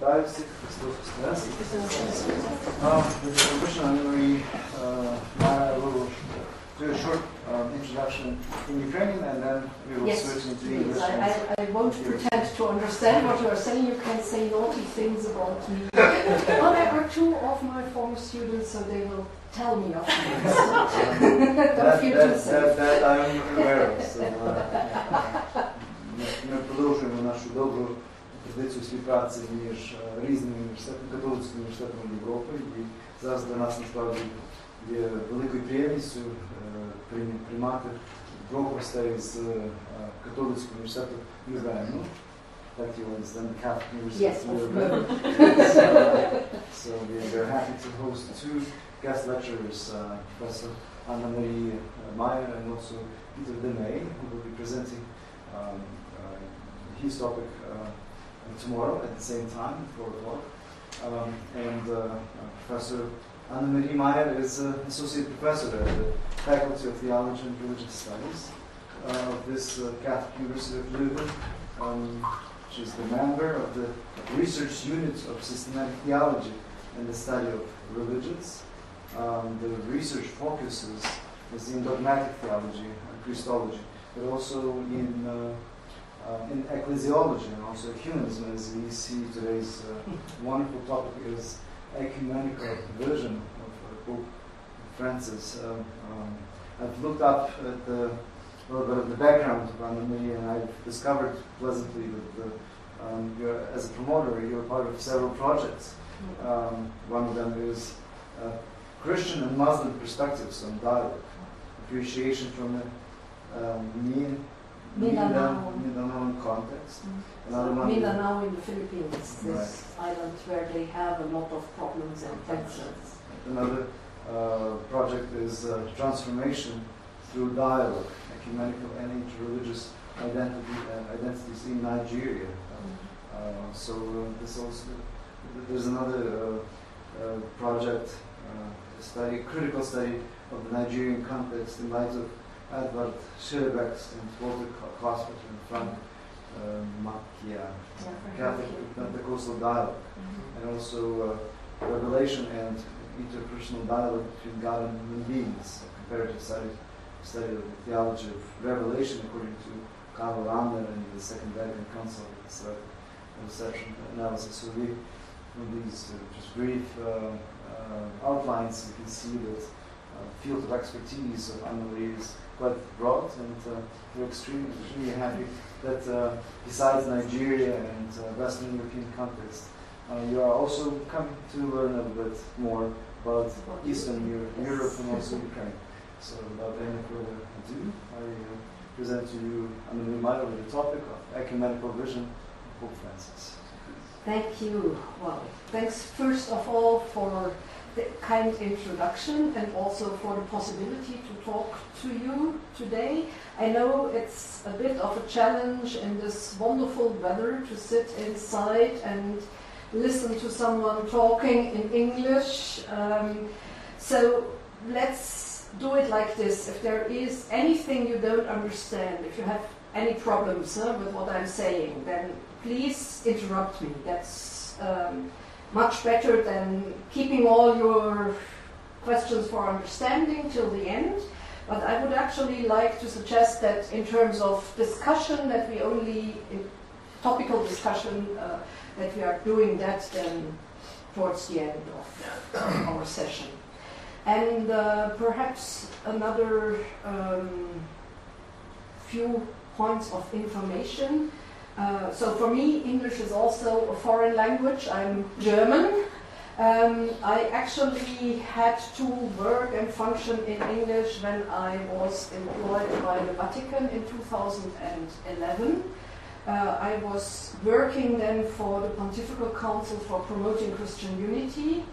Вітаю всіх, Христос Воскрес. With the permission, Annemarie Mayer will do a short introduction in Ukrainian, and then we will switch into English. I won't pretend to understand what you are saying. You can say naughty things about me. Well, there are two of my former students, so they will tell me afterwards. Don't feel too safe. That I'm aware of. So, ми продовжуємо нашу добру традицію співпраці між різними університетами, Католицьким університетом Європи. І зараз для нас насправді є великою приємністю приймати двох гостей з Католицького університету Лювену. Так його назвемо, Catholic University of Лювену. So we are happy to host two guest lecturers, Professor Annemarie Mayer and also Peter Demey, who will be presenting his topic tomorrow at the same time, 4 o'clock. Professor Annemarie Mayer is an associate professor at the Faculty of Theology and Religious Studies of this Catholic University of Luwin. She's the member of the research unit of systematic theology and the study of religions. The research focuses in dogmatic theology and Christology, but also in ecclesiology and also ecumenism, as we see today's wonderful topic is ecumenical version of Pope Francis. I've looked up at a little bit of the background of Annemarie, and I've discovered pleasantly that as a promoter you're part of several projects. One of them is Christian and Muslim perspectives on dialogue, appreciation from the Mindanao context. Mindanao in the Philippines, this island where they have a lot of problems and tensions. Another project is transformation through dialogue, ecumenical and interreligious identities in Nigeria. There's another project, critical study of the Nigerian context in light of Edward Schillebeck's and Walter Cosper and Frank Macchia, Catholic Pentecostal dialogue, and also revelation and interpersonal dialogue between God and human beings, a comparative study of the theology of revelation according to Karl Rahner and the Second Vatican Council reception analysis. So from these just brief outlines, you can see that field of expertise of Annemarie is quite broad, and we're extremely happy that besides Nigeria and Western European context, you are also coming to learn a bit more about Eastern Europe and also Ukraine. So without any further ado, I present to you Annemarie Mayer with the topic of ecumenical vision of Pope Francis. Thank you. Well, thanks first of all for the kind introduction and also for the possibility to talk to you today. I know it's a bit of a challenge in this wonderful weather to sit inside and listen to someone talking in English. So let's do it like this. If there is anything you don't understand, if you have any problems with what I'm saying, then please interrupt me. That's much better than keeping all your questions for understanding till the end. But I would actually like to suggest that in terms of discussion, that we only, in topical discussion, that we are doing that then towards the end of our session. And perhaps another few points of information. So for me, English is also a foreign language. I'm German. I actually had to work and function in English when I was employed by the Vatican in 2011. I was working then for the Pontifical Council for Promoting Christian Unity,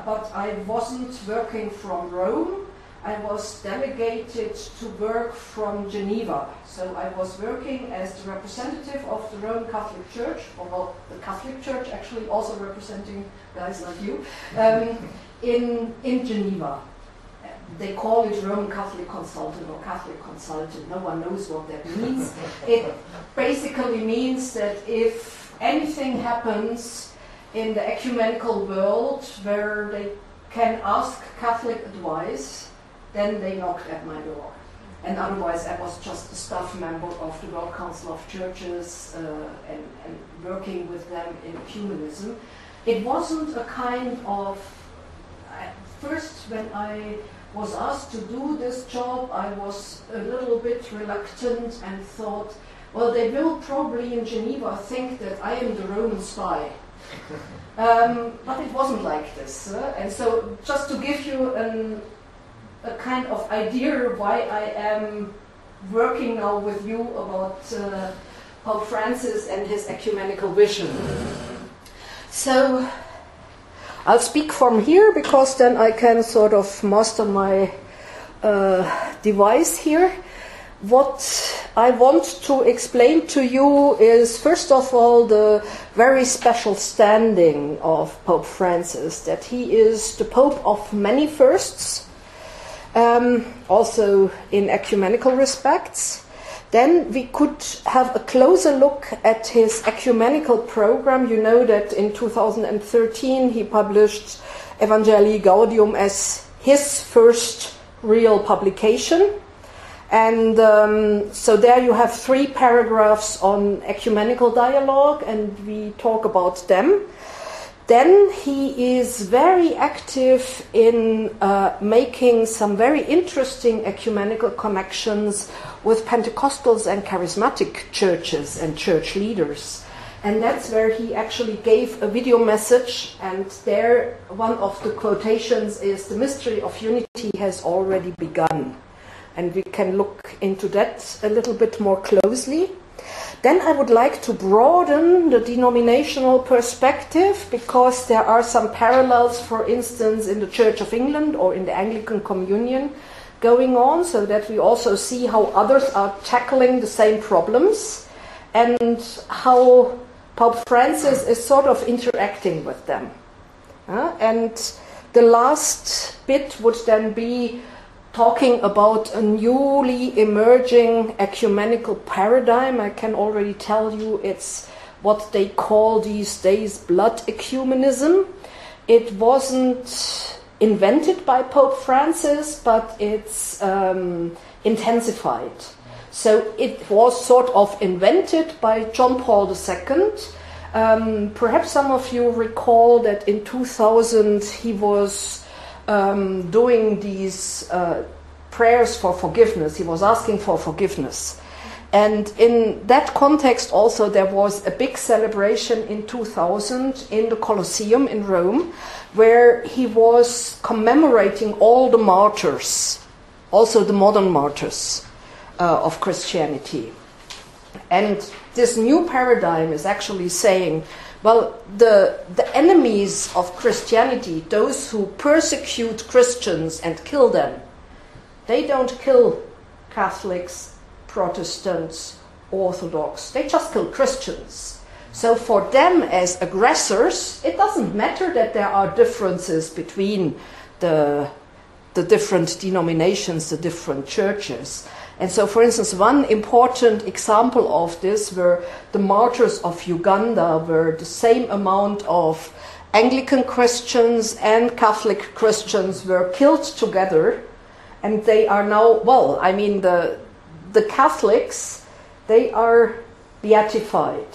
but I wasn't working from Rome. I was delegated to work from Geneva. So I was working as the representative of the Roman Catholic Church, or well, the Catholic Church actually also representing guys like you, in Geneva. They call it Roman Catholic Consultant or Catholic Consultant. No one knows what that means. It basically means that if anything happens in the ecumenical world where they can ask Catholic advice, then they knocked at my door. And otherwise I was just a staff member of the World Council of Churches and working with them in ecumenism. It wasn't a kind of, first when I was asked to do this job, I was a little bit reluctant and thought, well, they will probably in Geneva think that I am the Roman spy. But it wasn't like this. And so just to give you a kind of idea why I am working now with you about Pope Francis and his ecumenical vision. So I'll speak from here because then I can sort of master my device here. What I want to explain to you is, first of all, the very special standing of Pope Francis, that he is the Pope of many firsts, also in ecumenical respects. Then we could have a closer look at his ecumenical program. You know that in 2013 he published Evangelii Gaudium as his first real publication. And so there you have 3 paragraphs on ecumenical dialogue, and we talk about them. Then he is very active in making some very interesting ecumenical connections with Pentecostals and charismatic churches and church leaders. And that's where he actually gave a video message, and there one of the quotations is, "The mystery of unity has already begun." And we can look into that a little bit more closely. Then I would like to broaden the denominational perspective, because there are some parallels, for instance, in the Church of England or in the Anglican Communion going on, so that we also see how others are tackling the same problems and how Pope Francis is sort of interacting with them. And the last bit would then be talking about a newly emerging ecumenical paradigm. I can already tell you it's what they call these days blood ecumenism. It wasn't invented by Pope Francis, but it's intensified. So it was sort of invented by John Paul II. Perhaps some of you recall that in 2000 he was doing these prayers for forgiveness. He was asking for forgiveness. And in that context also there was a big celebration in 2000 in the Colosseum in Rome, where he was commemorating all the martyrs, also the modern martyrs of Christianity. And this new paradigm is actually saying, well, the enemies of Christianity, those who persecute Christians and kill them, they don't kill Catholics, Protestants, Orthodox. They just kill Christians. So for them as aggressors, it doesn't matter that there are differences between the different denominations, the different churches. And so, for instance, one important example of this were the martyrs of Uganda, where the same amount of Anglican Christians and Catholic Christians were killed together. And they are now, well, I mean, the Catholics, they are beatified.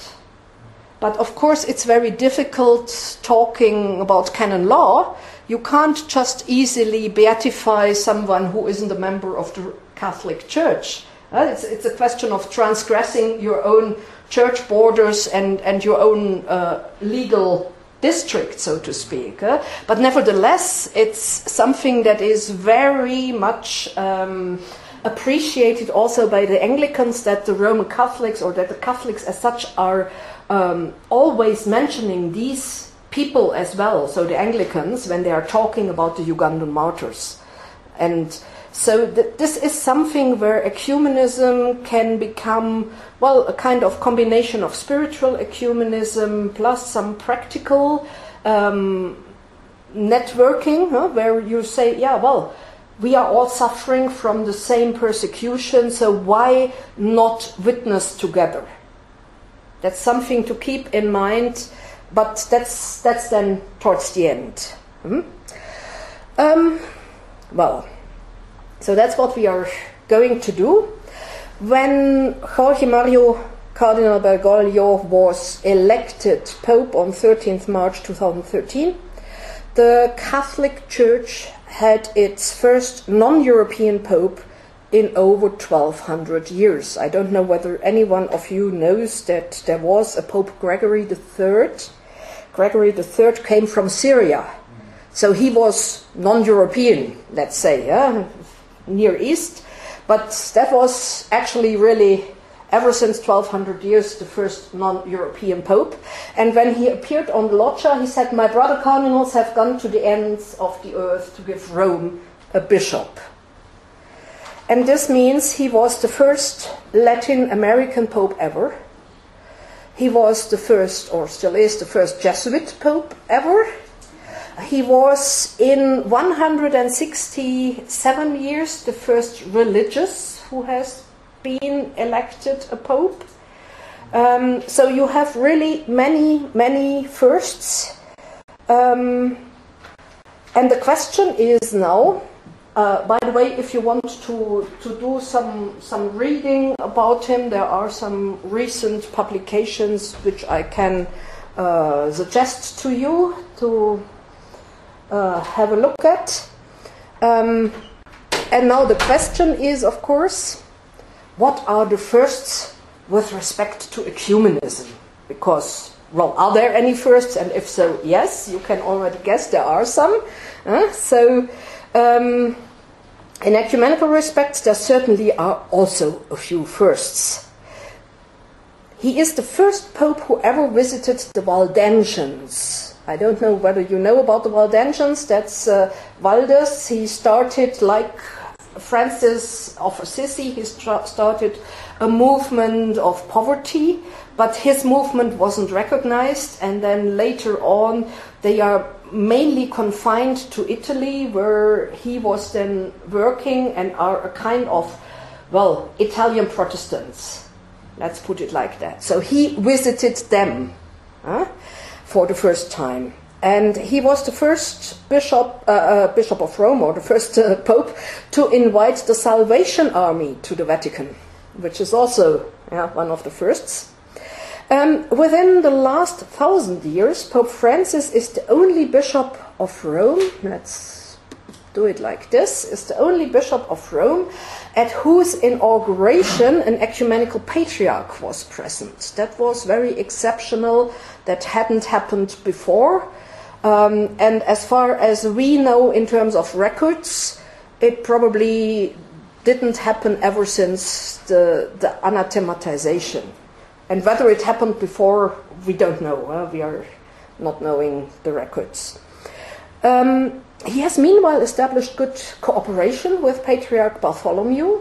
But of course, it's very difficult talking about canon law. You can't just easily beatify someone who isn't a member of the Catholic Church. It's a question of transgressing your own church borders and your own legal district, so to speak. But nevertheless, it's something that is very much appreciated also by the Anglicans, that the Roman Catholics, or that the Catholics as such, are always mentioning these people as well, so the Anglicans, when they are talking about the Ugandan martyrs. And so this is something where ecumenism can become, well, a kind of combination of spiritual ecumenism plus some practical networking, where you say, yeah, well, we are all suffering from the same persecution, so why not witness together? That's something to keep in mind but that's then towards the end. Well, so that's what we are going to do. When Jorge Mario Cardinal Bergoglio was elected Pope on 13th March 2013, the Catholic Church had its first non-European Pope in over 1200 years. I don't know whether any one of you knows that there was a Pope Gregory III. Gregory III came from Syria. So he was non-European, let's say, Near East. But that was actually really, ever since 1200 years, the first non-European Pope. And when he appeared on the loggia, he said, "My brother cardinals have gone to the ends of the earth to give Rome a bishop." And this means he was the first Latin American Pope ever. He was the first, or still is, the first Jesuit Pope ever. He was, in 167 years, the first religious who has been elected a Pope. So you have really many, many firsts. And the question is now, by the way, if you want to do some reading about him, there are some recent publications which I can suggest to you to have a look at. And now the question is, of course, what are the firsts with respect to ecumenism? Because, well, are there any firsts? And if so, yes, you can already guess there are some. In ecumenical respects, there certainly are also a few firsts. He is the first pope who ever visited the Waldensians. I don't know whether you know about the Waldensians. That's Waldes. He started, like Francis of Assisi, he started a movement of poverty, but his movement wasn't recognized, and then later on they are mainly confined to Italy, where he was then working, and are a kind of, well, Italian Protestants. Let's put it like that. So he visited them for the first time. And he was the first bishop of Rome, or the first pope, to invite the Salvation Army to the Vatican, which is also one of the firsts. Within the last 1,000 years, Pope Francis is the only bishop of Rome, let's do it like this, is the only bishop of Rome at whose inauguration an ecumenical patriarch was present. That was very exceptional. That hadn't happened before. And as far as we know in terms of records, it probably didn't happen ever since the anathematization. And whether it happened before, we don't know. We are not knowing the records. He has meanwhile established good cooperation with Patriarch Bartholomew.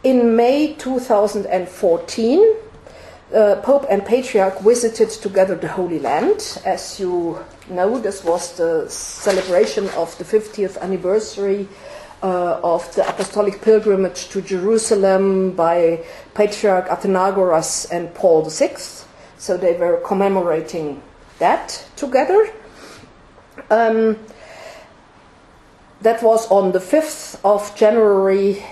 In May 2014, Pope and Patriarch visited together the Holy Land. As you know, this was the celebration of the 50th anniversary of the apostolic pilgrimage to Jerusalem by Patriarch Athenagoras and Paul VI. So they were commemorating that together. That was on the 5th of January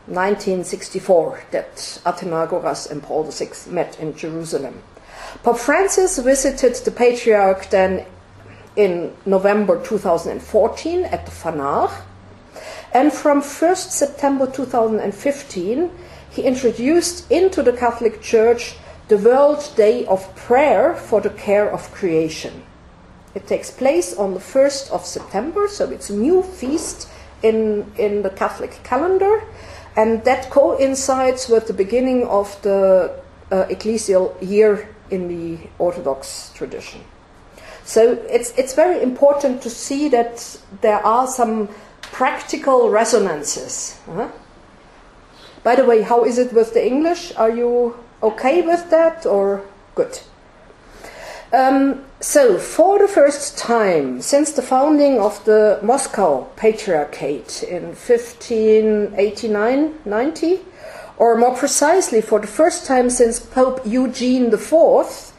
1964 that Athenagoras and Paul VI met in Jerusalem. Pope Francis visited the Patriarch then in November 2014 at the Fanar. And from 1st September 2015, he introduced into the Catholic Church the World Day of Prayer for the Care of Creation. It takes place on the 1st of September, so it's a new feast in the Catholic calendar, and that coincides with the beginning of the ecclesial year in the Orthodox tradition. So it's very important to see that there are some practical resonances. By the way, how is it with the English? Are you okay with that, or good? So, for the first time since the founding of the Moscow Patriarchate in 1589-90, or more precisely, for the first time since Pope Eugene IV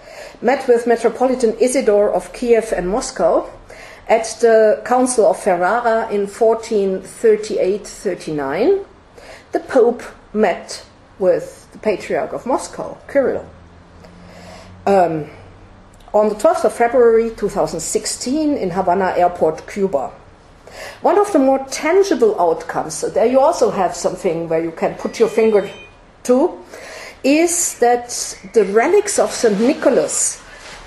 met with Metropolitan Isidore of Kiev and Moscow at the Council of Ferrara in 1438-39. The Pope met with the Patriarch of Moscow, Kirill, on the 12th of February 2016 in Havana Airport, Cuba. One of the more tangible outcomes, so there you also have something where you can put your finger to, is that the relics of St. Nicholas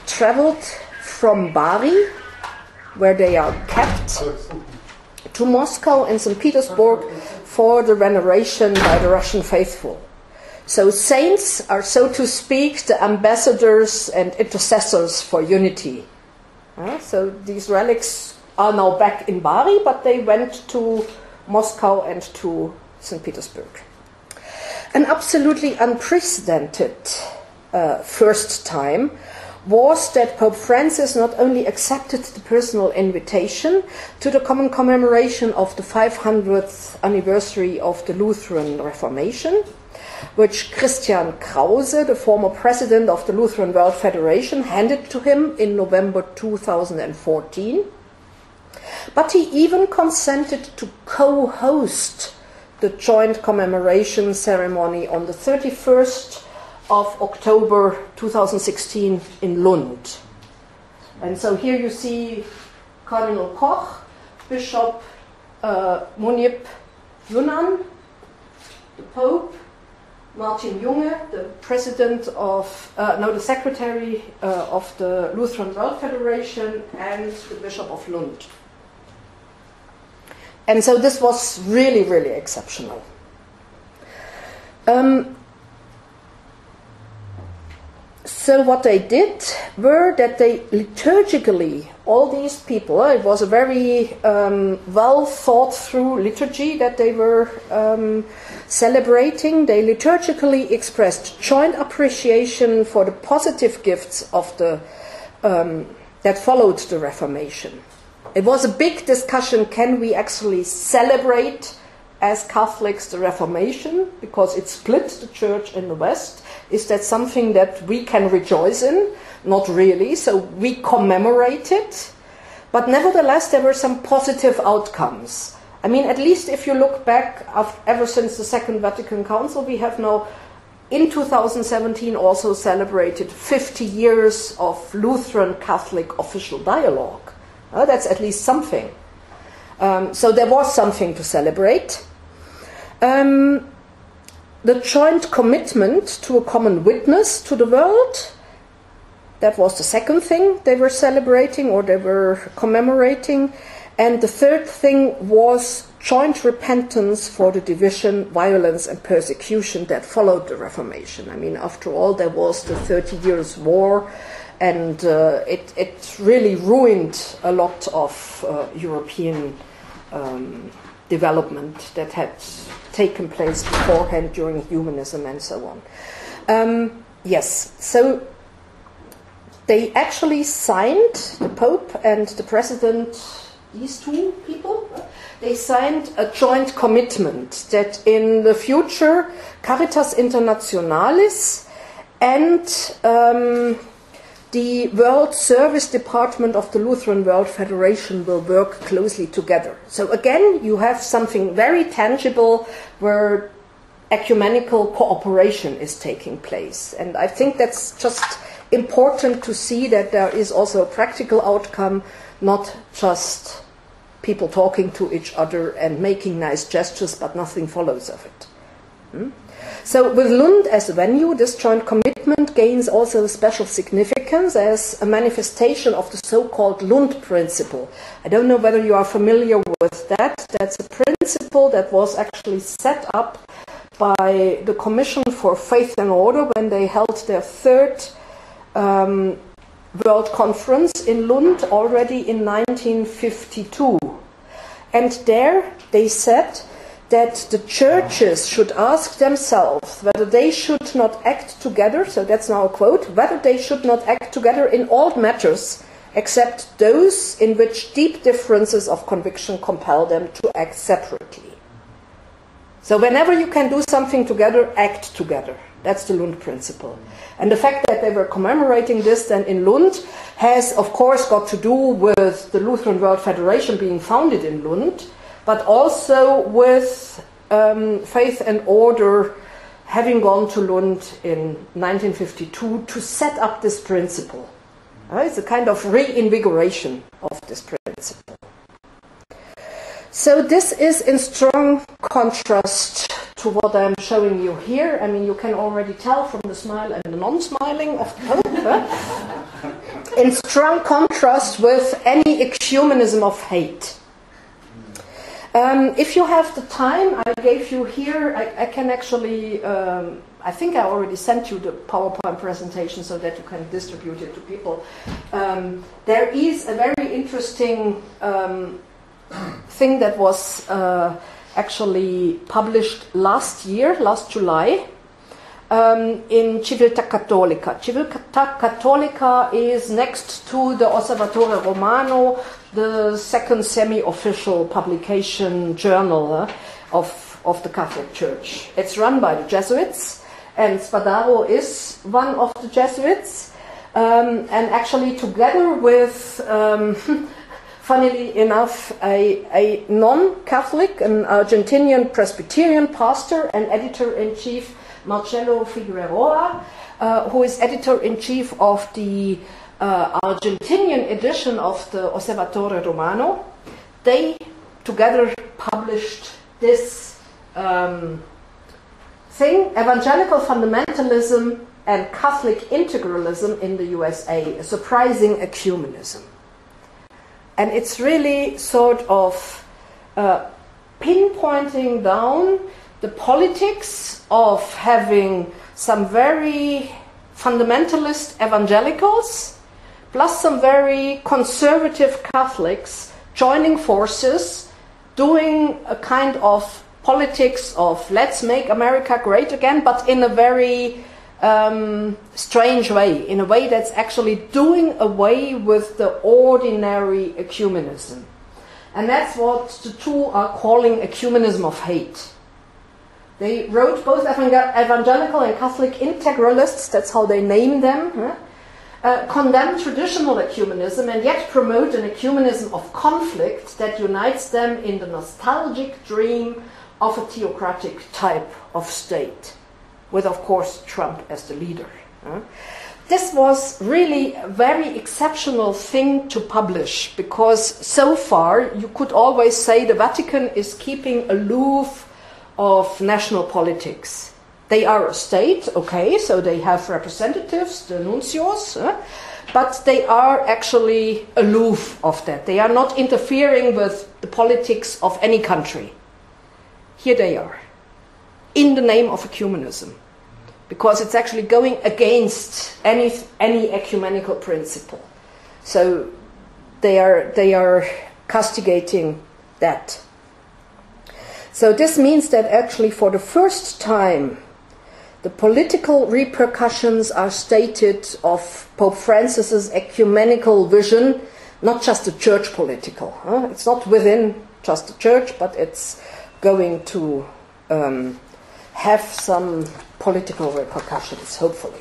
traveled from Bari, where they are kept, to Moscow and St. Petersburg for the veneration by the Russian faithful. So saints are, so to speak, the ambassadors and intercessors for unity. So these relics are now back in Bari, but they went to Moscow and to St. Petersburg. An absolutely unprecedented first time was that Pope Francis not only accepted the personal invitation to the common commemoration of the 500th anniversary of the Lutheran Reformation, which Christian Krause, the former president of the Lutheran World Federation, handed to him in November 2014, but he even consented to co-host the joint commemoration ceremony on the 31st of October 2016 in Lund. And so here you see Cardinal Koch, Bishop Munib Yunan, the Pope, Martin Junge, the president of, the secretary of the Lutheran World Federation, and the Bishop of Lund. And so this was really, really exceptional. So what they did were that they liturgically, all these people, it was a very well thought through liturgy that they were celebrating. They liturgically expressed joint appreciation for the positive gifts of the that followed the Reformation. It was a big discussion, can we actually celebrate as Catholics the Reformation, because it split the church in the West? Is that something that we can rejoice in? Not really, so we commemorate it. But nevertheless, there were some positive outcomes. I mean, at least if you look back, ever since the Second Vatican Council, we have now, in 2017, also celebrated 50 years of Lutheran Catholic official dialogue. That's at least something. So there was something to celebrate. The joint commitment to a common witness to the world, that was the second thing they were celebrating or they were commemorating. And the third thing was joint repentance for the division, violence and persecution that followed the Reformation. I mean, after all, there was the 30 Years' War, and it really ruined a lot of European development that had taken place beforehand during humanism and so on. Yes, so they actually signed, the Pope and the President, these two people, they signed a joint commitment that in the future Caritas Internationalis and the World Service Department of the Lutheran World Federation will work closely together. So again, you have something very tangible where ecumenical cooperation is taking place. And I think that's just important to see that there is also a practical outcome, not just people talking to each other and making nice gestures, but nothing follows of it. So with Lund as a venue, this joint commitment gains also a special significance as a manifestation of the so-called Lund principle. I don't know whether you are familiar with that. That's a principle that was actually set up by the Commission for Faith and Order when they held their third World Conference in Lund already in 1952. And there they said that the churches should ask themselves whether they should not act together, so that's now a quote, whether they should not act together in all matters except those in which deep differences of conviction compel them to act separately. So whenever you can do something together, act together. That's the Lund principle. And the fact that they were commemorating this then in Lund has, of course, got to do with the Lutheran World Federation being founded in Lund, but also with Faith and Order having gone to Lund in 1952 to set up this principle. It's a kind of reinvigoration of this principle. So this is in strong contrast to what I'm showing you here. I mean, you can already tell from the smile and the non-smiling of the Pope. In strong contrast with any ecumenism of hate. If you have the time, I gave you here, I can actually, I think I already sent you the PowerPoint presentation so that you can distribute it to people. There is a very interesting thing that was actually published last July, in Civiltà Cattolica. Civiltà Cattolica is next to the Osservatore Romano, the second semi-official publication journal of the Catholic Church. It's run by the Jesuits, and Spadaro is one of the Jesuits, and actually together with funnily enough, a non-Catholic, an Argentinian Presbyterian pastor and editor-in-chief, Marcello Figueroa, who is editor-in-chief of the Argentinian edition of the Osservatore Romano. They together published this thing, Evangelical Fundamentalism and Catholic Integralism in the USA, a surprising ecumenism. And it's really sort of pinpointing down the politics of having some very fundamentalist evangelicals plus some very conservative Catholics joining forces, doing a kind of politics of let's make America great again, but in a very strange way, in a way that's actually doing away with the ordinary ecumenism. And that's what the two are calling ecumenism of hate. They wrote, both evangelical and Catholic integralists, that's how they name them, condemn traditional ecumenism and yet promote an ecumenism of conflict that unites them in the nostalgic dream of a theocratic type of state, with, of course, Trump as the leader. This was really a very exceptional thing to publish, because so far you could always say the Vatican is keeping aloof of national politics. They are a state, okay, so they have representatives, the nuncios, but they are actually aloof of that. They are not interfering with the politics of any country. Here they are, in the name of ecumenism, because it's actually going against any ecumenical principle. So they are castigating that. So this means that actually for the first time the political repercussions are stated of Pope Francis's ecumenical vision, not just the church political. It's not within just the church, but it's going to have some political repercussions, hopefully.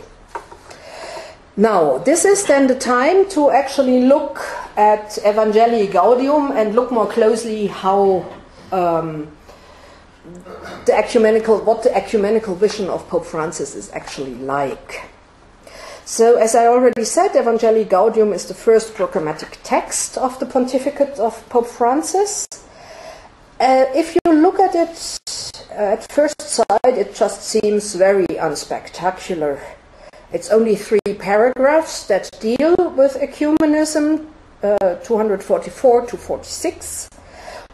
Now, this is then the time to actually look at Evangelii Gaudium and look more closely how what the ecumenical vision of Pope Francis is actually like. So, as I already said, Evangelii Gaudium is the first programmatic text of the pontificate of Pope Francis. If you look at it at first sight, it just seems very unspectacular. It's only 3 paragraphs that deal with ecumenism, 244 to 46.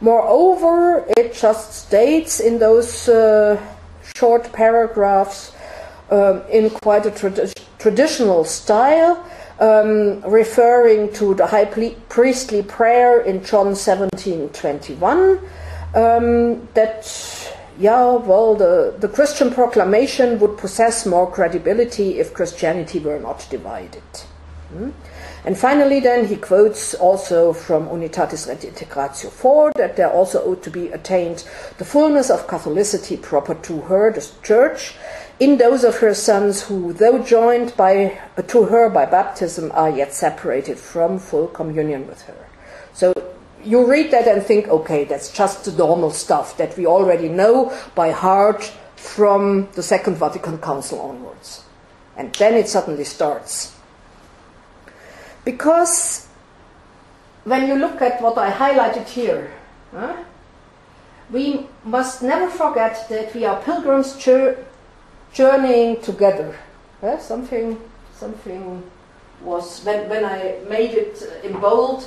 Moreover, it just states in those short paragraphs in quite a traditional style, referring to the high priestly prayer in John 17:21, that the Christian proclamation would possess more credibility if Christianity were not divided. And finally then he quotes also from Unitatis Redintegratio 4 that there also ought to be attained the fullness of Catholicity proper to her, the Church, in those of her sons who, though joined to her by baptism, are yet separated from full communion with her. So you read that and think, okay, that's just the normal stuff that we already know by heart from the Second Vatican Council onwards. And then it suddenly starts. Because when you look at what I highlighted here, we must never forget that we are pilgrims journeying together. Something was, when I made it in bold,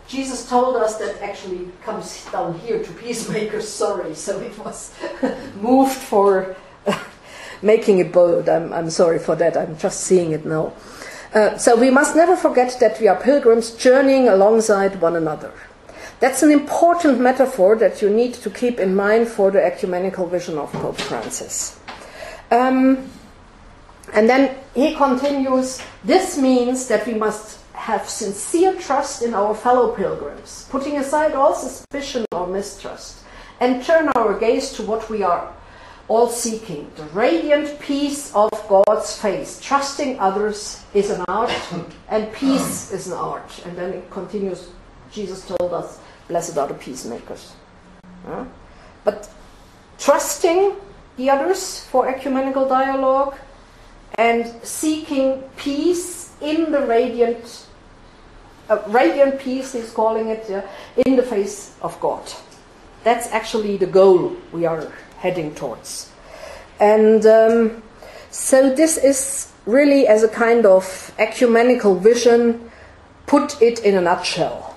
Jesus told us that actually comes down here to peacemakers, sorry, so it was moved for making it bold. I'm sorry for that, I'm just seeing it now. So we must never forget that we are pilgrims journeying alongside one another. That's an important metaphor that you need to keep in mind for the ecumenical vision of Pope Francis. And then he continues, this means that we must have sincere trust in our fellow pilgrims, putting aside all suspicion or mistrust, and turn our gaze to what we are all seeking, the radiant peace of God's face. Trusting others is an art, and peace is an art. And then it continues, Jesus told us, blessed are the peacemakers. But trusting the others for ecumenical dialogue and seeking peace in the radiant peace, he's calling it, in the face of God. That's actually the goal we are heading towards. And so this is really as a kind of ecumenical vision, put it in a nutshell.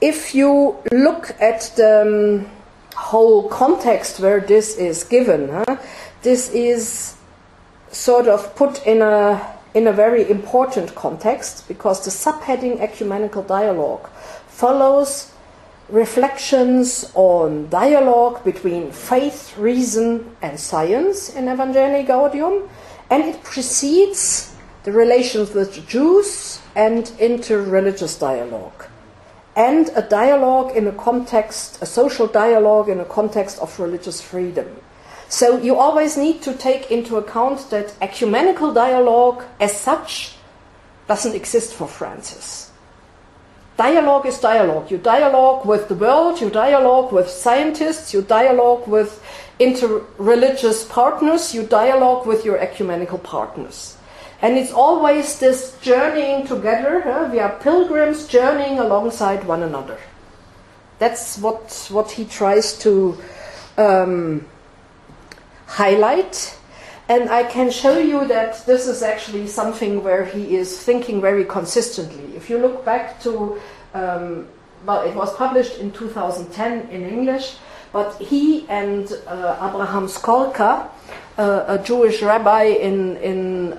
If you look at the whole context where this is given, this is sort of put in a very important context, because the subheading ecumenical dialogue follows reflections on dialogue between faith, reason and science in Evangelii Gaudium, and it precedes the relations with the Jews and interreligious dialogue, and a dialogue in a context, a social dialogue in a context of religious freedom. So you always need to take into account that ecumenical dialogue as such doesn't exist for Francis. Dialogue is dialogue. You dialogue with the world, you dialogue with scientists, you dialogue with interreligious partners, you dialogue with your ecumenical partners. And it's always this journeying together. We are pilgrims journeying alongside one another. That's what he tries to highlight. And I can show you that this is actually something where he is thinking very consistently. If you look back to, it was published in 2010 in English, but he and Abraham Skorka, a Jewish rabbi in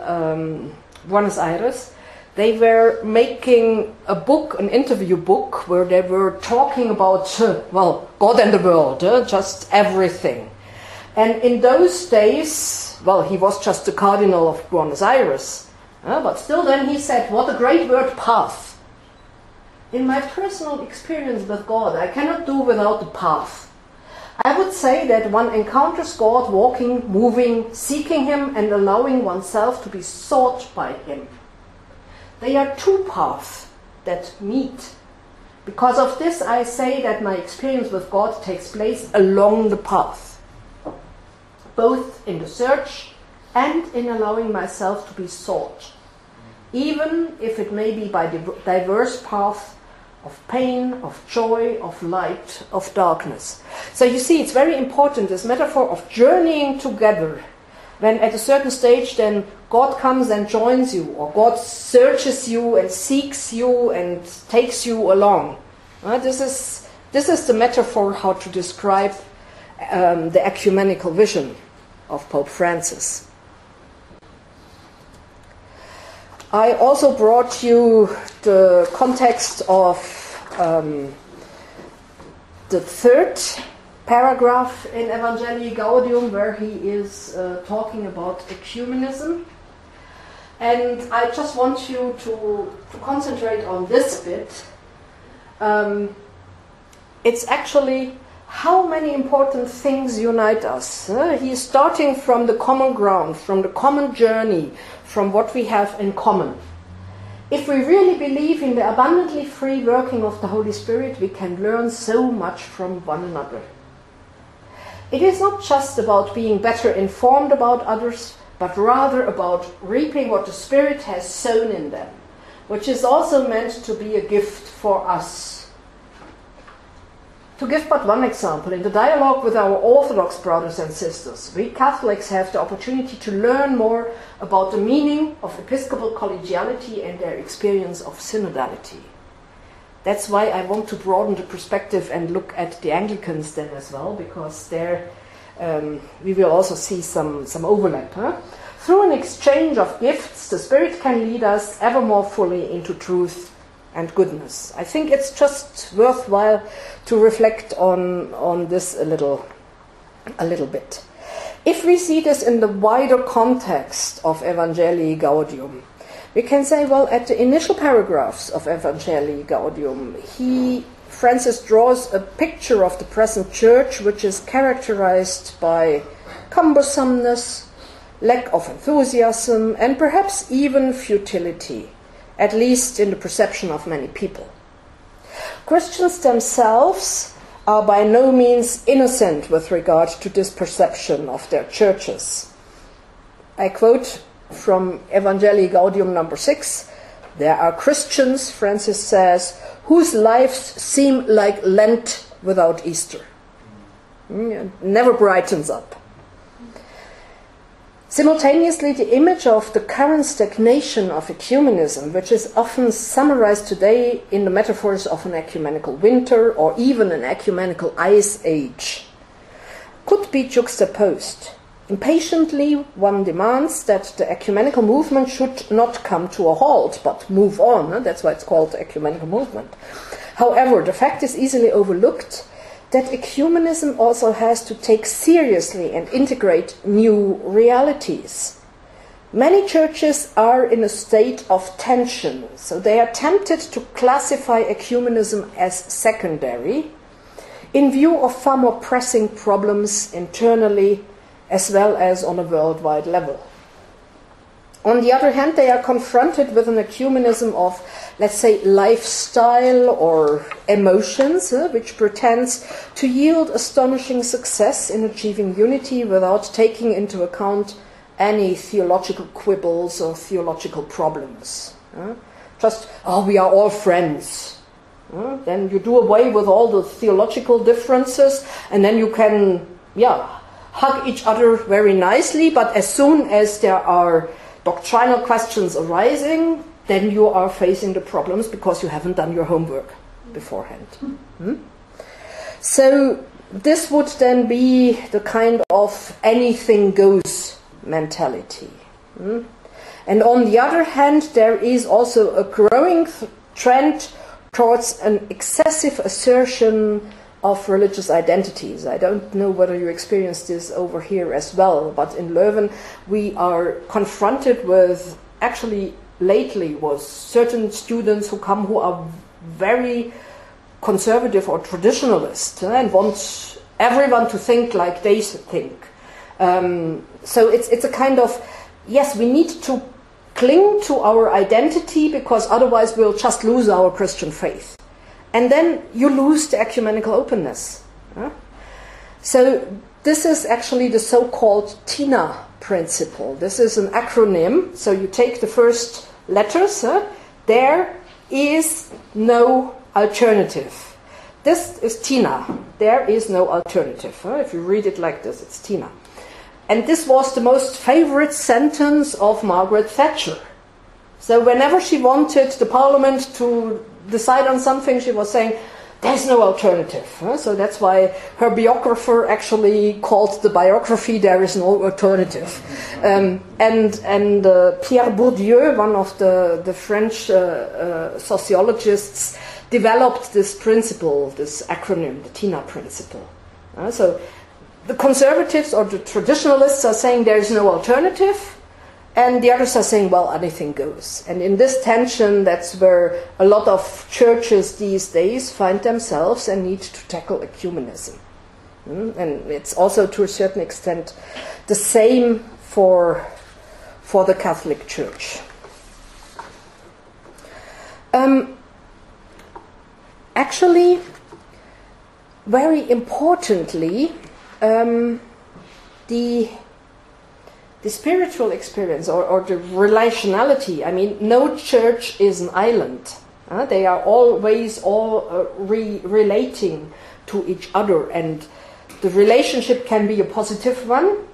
Buenos Aires, they were making a book, an interview book, where they were talking about, God and the world, just everything. And in those days, he was just the Cardinal of Buenos Aires, but still then he said, what a great word, path. In my personal experience with God, I cannot do without the path. I would say that one encounters God walking, moving, seeking Him, and allowing oneself to be sought by Him. They are two paths that meet. Because of this, I say that my experience with God takes place along the path, both in the search and in allowing myself to be sought, even if it may be by diverse paths of pain, of joy, of light, of darkness. So you see, it's very important, this metaphor of journeying together, when at a certain stage then God comes and joins you, or God searches you and seeks you and takes you along. This is the metaphor how to describe the ecumenical vision of Pope Francis. I also brought you the context of the third paragraph in Evangelii Gaudium, where he is talking about ecumenism. And I just want you to concentrate on this bit. It's actually how many important things unite us. He is starting from the common ground, from the common journey, from what we have in common. If we really believe in the abundantly free working of the Holy Spirit, we can learn so much from one another. It is not just about being better informed about others, but rather about reaping what the Spirit has sown in them, which is also meant to be a gift for us. To give but one example, in the dialogue with our Orthodox brothers and sisters, we Catholics have the opportunity to learn more about the meaning of episcopal collegiality and their experience of synodality. That's why I want to broaden the perspective and look at the Anglicans then as well, because there we will also see some overlap. Through an exchange of gifts, the Spirit can lead us ever more fully into truth and goodness. I think it's just worthwhile to reflect on this a little bit. If we see this in the wider context of Evangelii Gaudium, we can say, well, at the initial paragraphs of Evangelii Gaudium, Francis draws a picture of the present church which is characterized by cumbersomeness, lack of enthusiasm, and perhaps even futility, at least in the perception of many people. Christians themselves are by no means innocent with regard to this perception of their churches. I quote from Evangelii Gaudium number 6, "There are Christians," Francis says, "whose lives seem like Lent without Easter." It never brightens up. Simultaneously, the image of the current stagnation of ecumenism, which is often summarized today in the metaphors of an ecumenical winter or even an ecumenical ice age, could be juxtaposed. Impatiently, one demands that the ecumenical movement should not come to a halt, but move on. That's why it's called the ecumenical movement. However, the fact is easily overlooked that ecumenism also has to take seriously and integrate new realities. Many churches are in a state of tension, so they are tempted to classify ecumenism as secondary, in view of far more pressing problems internally as well as on a worldwide level. On the other hand, they are confronted with an ecumenism of, let's say, lifestyle or emotions, which pretends to yield astonishing success in achieving unity without taking into account any theological quibbles or theological problems. Just, we are all friends. Then you do away with all the theological differences, and then you can, hug each other very nicely, but as soon as there are doctrinal questions arising, then you are facing the problems because you haven't done your homework beforehand. So this would then be the kind of anything goes mentality. And on the other hand, there is also a growing trend towards an excessive assertion of religious identities. I don't know whether you experience this over here as well, but in Leuven we are confronted with, actually lately, was certain students who come who are very conservative or traditionalist and want everyone to think like they think. So it's a kind of, yes, we need to cling to our identity because otherwise we'll just lose our Christian faith. And then you lose the ecumenical openness. So this is actually the so-called TINA principle. This is an acronym. So you take the first letters. There is no alternative. This is TINA. There is no alternative. If you read it like this, it's TINA. And this was the most favorite sentence of Margaret Thatcher. So whenever she wanted the parliament to decide on something, she was saying, there's no alternative. So that's why her biographer actually called the biography, There is no alternative. And Pierre Bourdieu, one of the French sociologists, developed this principle, this acronym, the TINA principle. So the conservatives or the traditionalists are saying there is no alternative, and the others are saying, well, anything goes. And in this tension, that's where a lot of churches these days find themselves and need to tackle ecumenism. And it's also to a certain extent the same for the Catholic Church. Actually, very importantly, the spiritual experience or the relationality, I mean, no church is an island. They are always all relating to each other, and the relationship can be a positive one.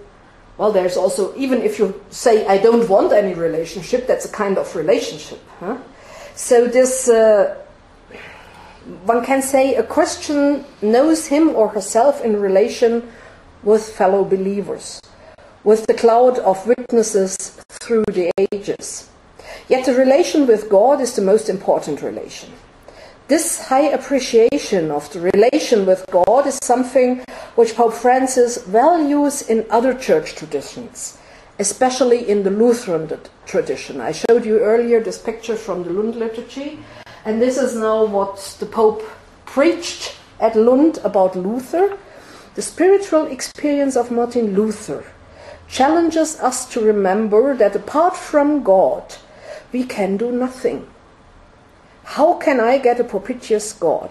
Well, there's also, even if you say, I don't want any relationship, that's a kind of relationship. So this, one can say a Christian knows him or herself in relation with fellow believers, with the cloud of witnesses through the ages. Yet the relation with God is the most important relation. This high appreciation of the relation with God is something which Pope Francis values in other church traditions, especially in the Lutheran tradition. I showed you earlier this picture from the Lund liturgy, and this is now what the Pope preached at Lund about Luther. The spiritual experience of Martin Luther challenges us to remember that apart from God, we can do nothing. How can I get a propitious God?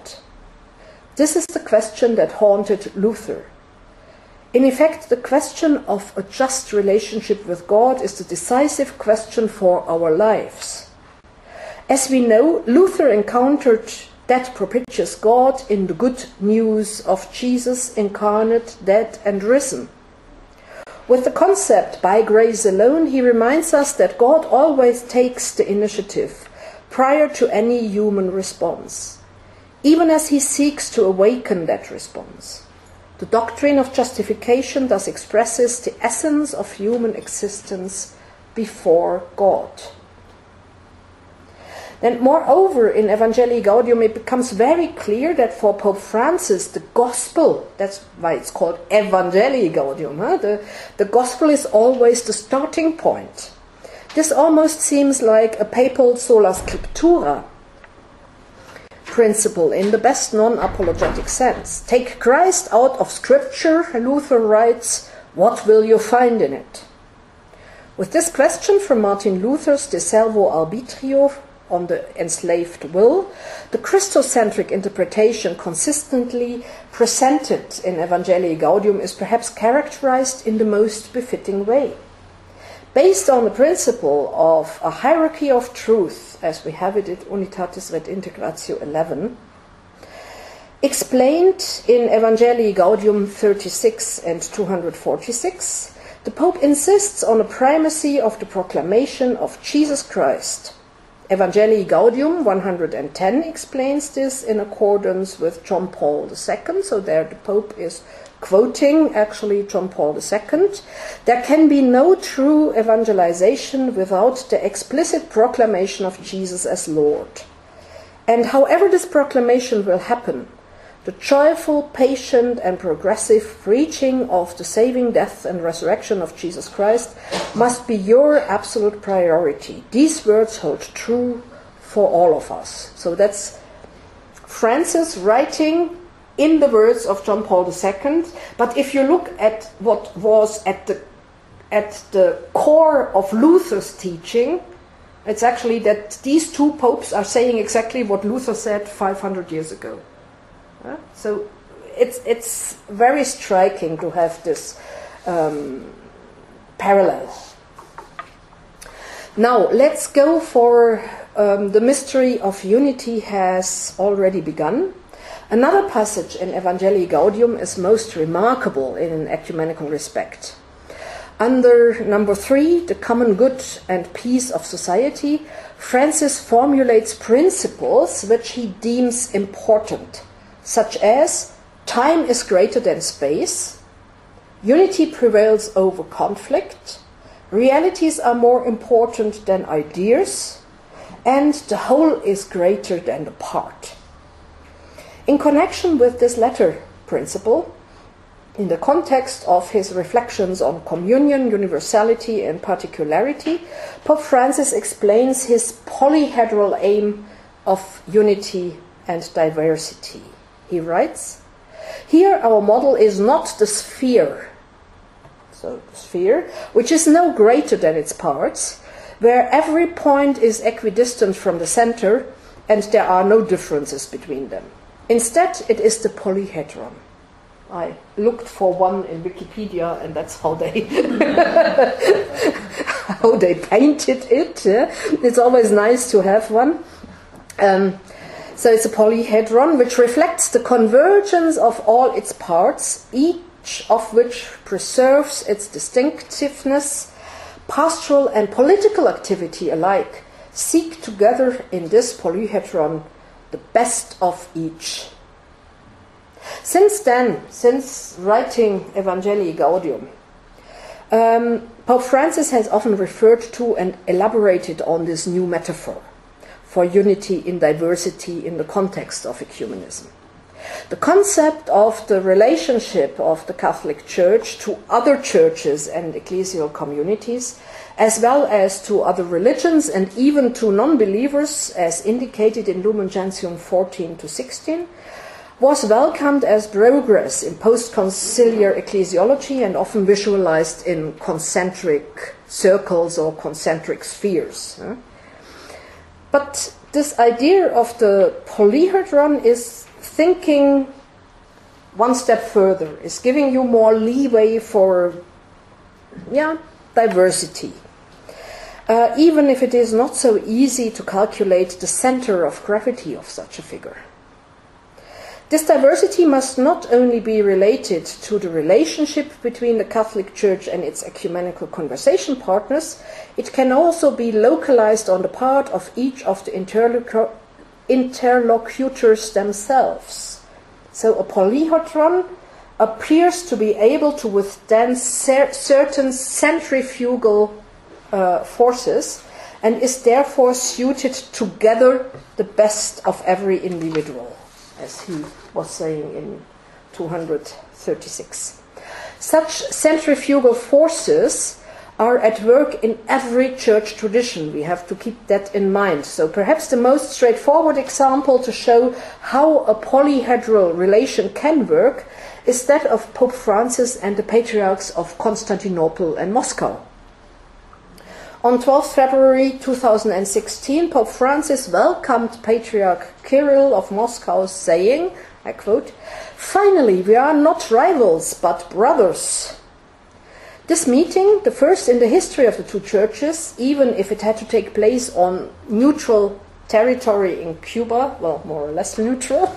This is the question that haunted Luther. In effect, the question of a just relationship with God is the decisive question for our lives. As we know, Luther encountered that propitious God in the good news of Jesus incarnate, dead and risen. With the concept, by grace alone, he reminds us that God always takes the initiative prior to any human response, even as he seeks to awaken that response. The doctrine of justification thus expresses the essence of human existence before God. And moreover, in Evangelii Gaudium, it becomes very clear that for Pope Francis, the gospel, that's why it's called Evangelii Gaudium, the gospel is always the starting point. This almost seems like a papal sola scriptura principle in the best non-apologetic sense. Take Christ out of Scripture, Luther writes, what will you find in it? With this question from Martin Luther's De Servo Arbitrio on the enslaved will, the Christocentric interpretation consistently presented in Evangelii Gaudium is perhaps characterized in the most befitting way. Based on the principle of a hierarchy of truth, as we have it at Unitatis Ret Integratio 11, explained in Evangelii Gaudium 36 and 246, the Pope insists on a primacy of the proclamation of Jesus Christ. Evangelii Gaudium 110 explains this in accordance with John Paul II, so there the Pope is quoting actually John Paul II. There can be no true evangelization without the explicit proclamation of Jesus as Lord. And however this proclamation will happen, the joyful, patient and progressive preaching of the saving death and resurrection of Jesus Christ must be your absolute priority. These words hold true for all of us. So that's Francis writing in the words of John Paul II. But if you look at what was at the core of Luther's teaching, it's actually that these two popes are saying exactly what Luther said 500 years ago. So it's very striking to have this parallel. Now let's go for the mystery of unity has already begun. Another passage in Evangelii Gaudium is most remarkable in an ecumenical respect. Under number 3, the common good and peace of society, Francis formulates principles which he deems important, such as time is greater than space, unity prevails over conflict, realities are more important than ideas, and the whole is greater than the part. In connection with this latter principle, in the context of his reflections on communion, universality, and particularity, Pope Francis explains his polyhedral aim of unity and diversity. He writes, Here our model is not the sphere, so the sphere, which is no greater than its parts, where every point is equidistant from the center and there are no differences between them. Instead, it is the polyhedron. I looked for one in Wikipedia, and that's how they how they painted it. Yeah? It's always nice to have one. So it's a polyhedron which reflects the convergence of all its parts, each of which preserves its distinctiveness. Pastoral and political activity alike seek together in this polyhedron the best of each. Since then, since writing Evangelii Gaudium, Pope Francis has often referred to and elaborated on this new metaphor for unity in diversity in the context of ecumenism. The concept of the relationship of the Catholic Church to other churches and ecclesial communities, as well as to other religions and even to non-believers, as indicated in Lumen Gentium 14 to 16, was welcomed as progress in post-conciliar ecclesiology and often visualized in concentric circles or concentric spheres. But this idea of the polyhedron is thinking one step further, is giving you more leeway for diversity. Even if it is not so easy to calculate the center of gravity of such a figure. This diversity must not only be related to the relationship between the Catholic Church and its ecumenical conversation partners, it can also be localized on the part of each of the interlocutors themselves. So a polyhedron appears to be able to withstand certain centrifugal forces and is therefore suited to gather the best of every individual, as he was saying in 236. Such centrifugal forces are at work in every church tradition. We have to keep that in mind. So perhaps the most straightforward example to show how a polyhedral relation can work is that of Pope Francis and the patriarchs of Constantinople and Moscow. On 12 February 2016, Pope Francis welcomed Patriarch Kirill of Moscow, saying, I quote, "Finally, we are not rivals, but brothers." This meeting, the first in the history of the two churches, even if it had to take place on neutral territory in Cuba, well, more or less neutral,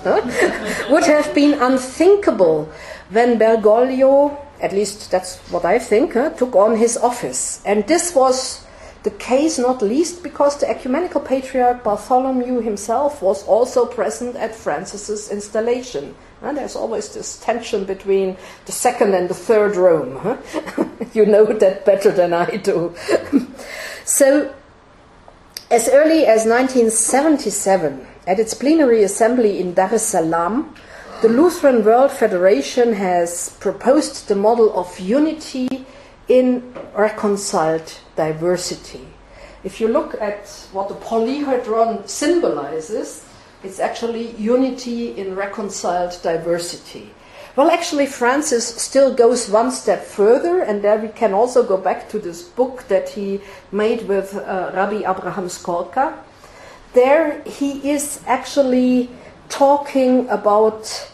would have been unthinkable when Bergoglio, at least that's what I think, took on his office. And this was the case not least because the ecumenical patriarch Bartholomew himself was also present at Francis's installation. And there's always this tension between the second and the third Rome. You know that better than I do. So, as early as 1977, at its plenary assembly in Dar es Salaam, the Lutheran World Federation has proposed the model of unity in reconciled diversity. If you look at what the polyhedron symbolizes, it's actually unity in reconciled diversity. Well, actually, Francis still goes one step further, and there we can also go back to this book that he made with Rabbi Abraham Skorka. There he is actually talking about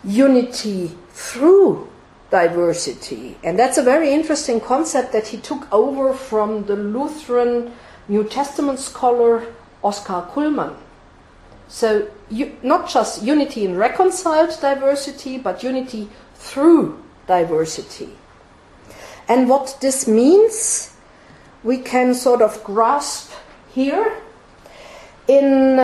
unity through diversity. And that's a very interesting concept that he took over from the Lutheran New Testament scholar Oskar Kuhlmann. So not just unity in reconciled diversity, but unity through diversity. And what this means, we can sort of grasp here. In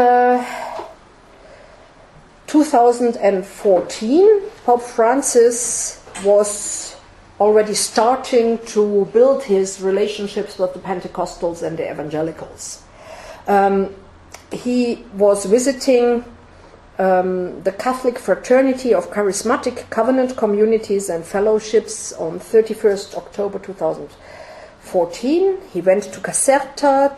2014, Pope Francis was already starting to build his relationships with the Pentecostals and the Evangelicals. He was visiting the Catholic Fraternity of Charismatic Covenant Communities and Fellowships on 31st October 2014. He went to Caserta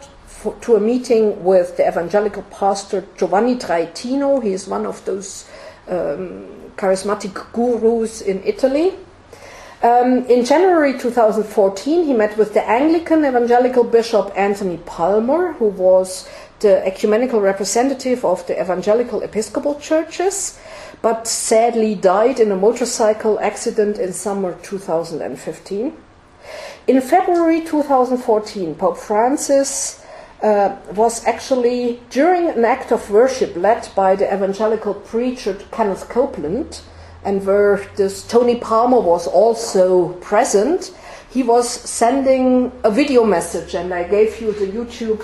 to a meeting with the evangelical pastor Giovanni Traetino. He is one of those charismatic gurus in Italy. In January 2014, he met with the Anglican evangelical bishop Anthony Palmer, who was the ecumenical representative of the evangelical Episcopal churches, but sadly died in a motorcycle accident in summer 2015. In February 2014, Pope Francis was actually, during an act of worship led by the evangelical preacher Kenneth Copeland, and where this Tony Palmer was also present, he was sending a video message, and I gave you the YouTube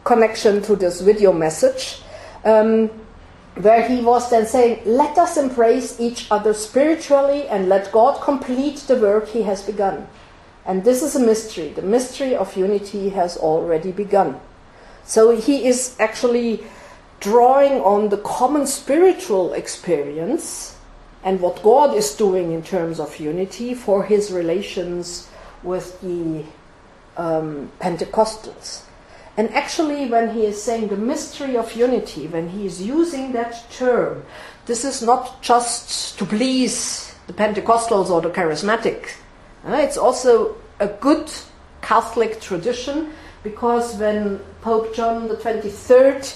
connection to this video message, where he was then saying, let us embrace each other spiritually and let God complete the work he has begun. And this is a mystery. The mystery of unity has already begun. So he is actually drawing on the common spiritual experience and what God is doing in terms of unity for his relations with the Pentecostals. And actually, when he is saying the mystery of unity, when he is using that term, this is not just to please the Pentecostals or the charismatic. It's also a good Catholic tradition, because when Pope John the 23rd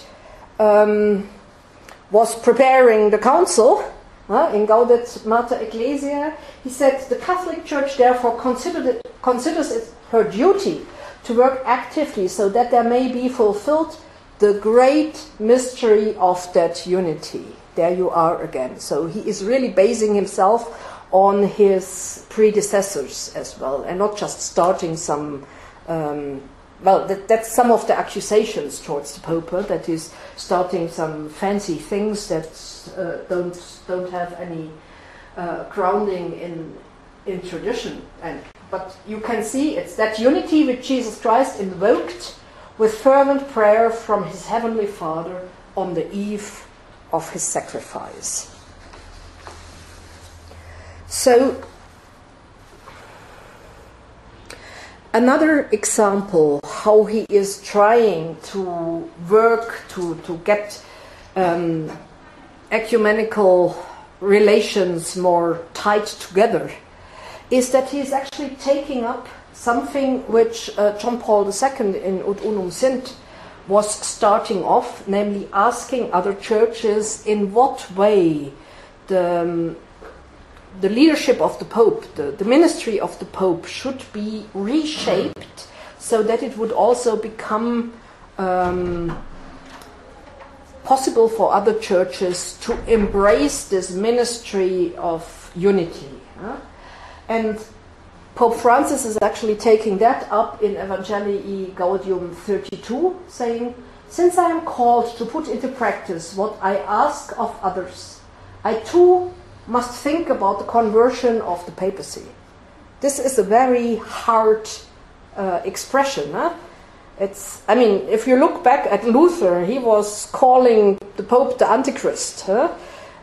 was preparing the council in Gaudet Mater Ecclesia, he said the Catholic Church therefore considers it her duty to work actively so that there may be fulfilled the great mystery of that unity. There you are again. So he is really basing himself on his predecessors as well, and not just starting some that's some of the accusations towards the Pope, that is starting some fancy things that don't have any grounding in tradition. But you can see it's that unity which Jesus Christ invoked with fervent prayer from his heavenly Father on the eve of his sacrifice. So, another example how he is trying to work to get ecumenical relations more tight together is that he is actually taking up something which John Paul II in Ut Unum Sint was starting off, namely asking other churches in what way the leadership of the Pope, the ministry of the Pope should be reshaped so that it would also become possible for other churches to embrace this ministry of unity. And Pope Francis is actually taking that up in Evangelii Gaudium 32, saying, since I am called to put into practice what I ask of others, I too must think about the conversion of the papacy. This is a very hard expression. If you look back at Luther, he was calling the Pope the Antichrist.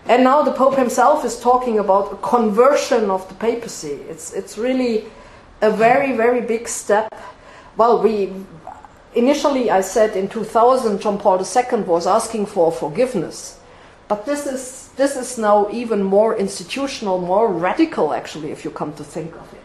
And now the Pope himself is talking about a conversion of the papacy. It's really a very, very big step. Well, initially I said in 2000 John Paul II was asking for forgiveness. But this is now even more institutional, more radical actually, if you come to think of it.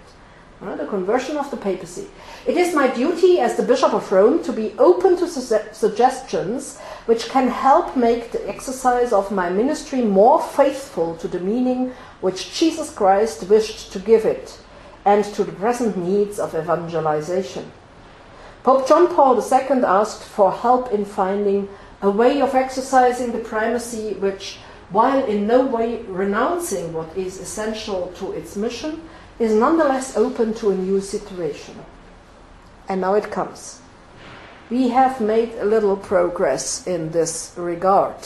The conversion of the papacy. It is my duty as the Bishop of Rome to be open to suggestions which can help make the exercise of my ministry more faithful to the meaning which Jesus Christ wished to give it, and to the present needs of evangelization. Pope John Paul II asked for help in finding a way of exercising the primacy which, while in no way renouncing what is essential to its mission, is nonetheless open to a new situation. And now it comes. We have made a little progress in this regard.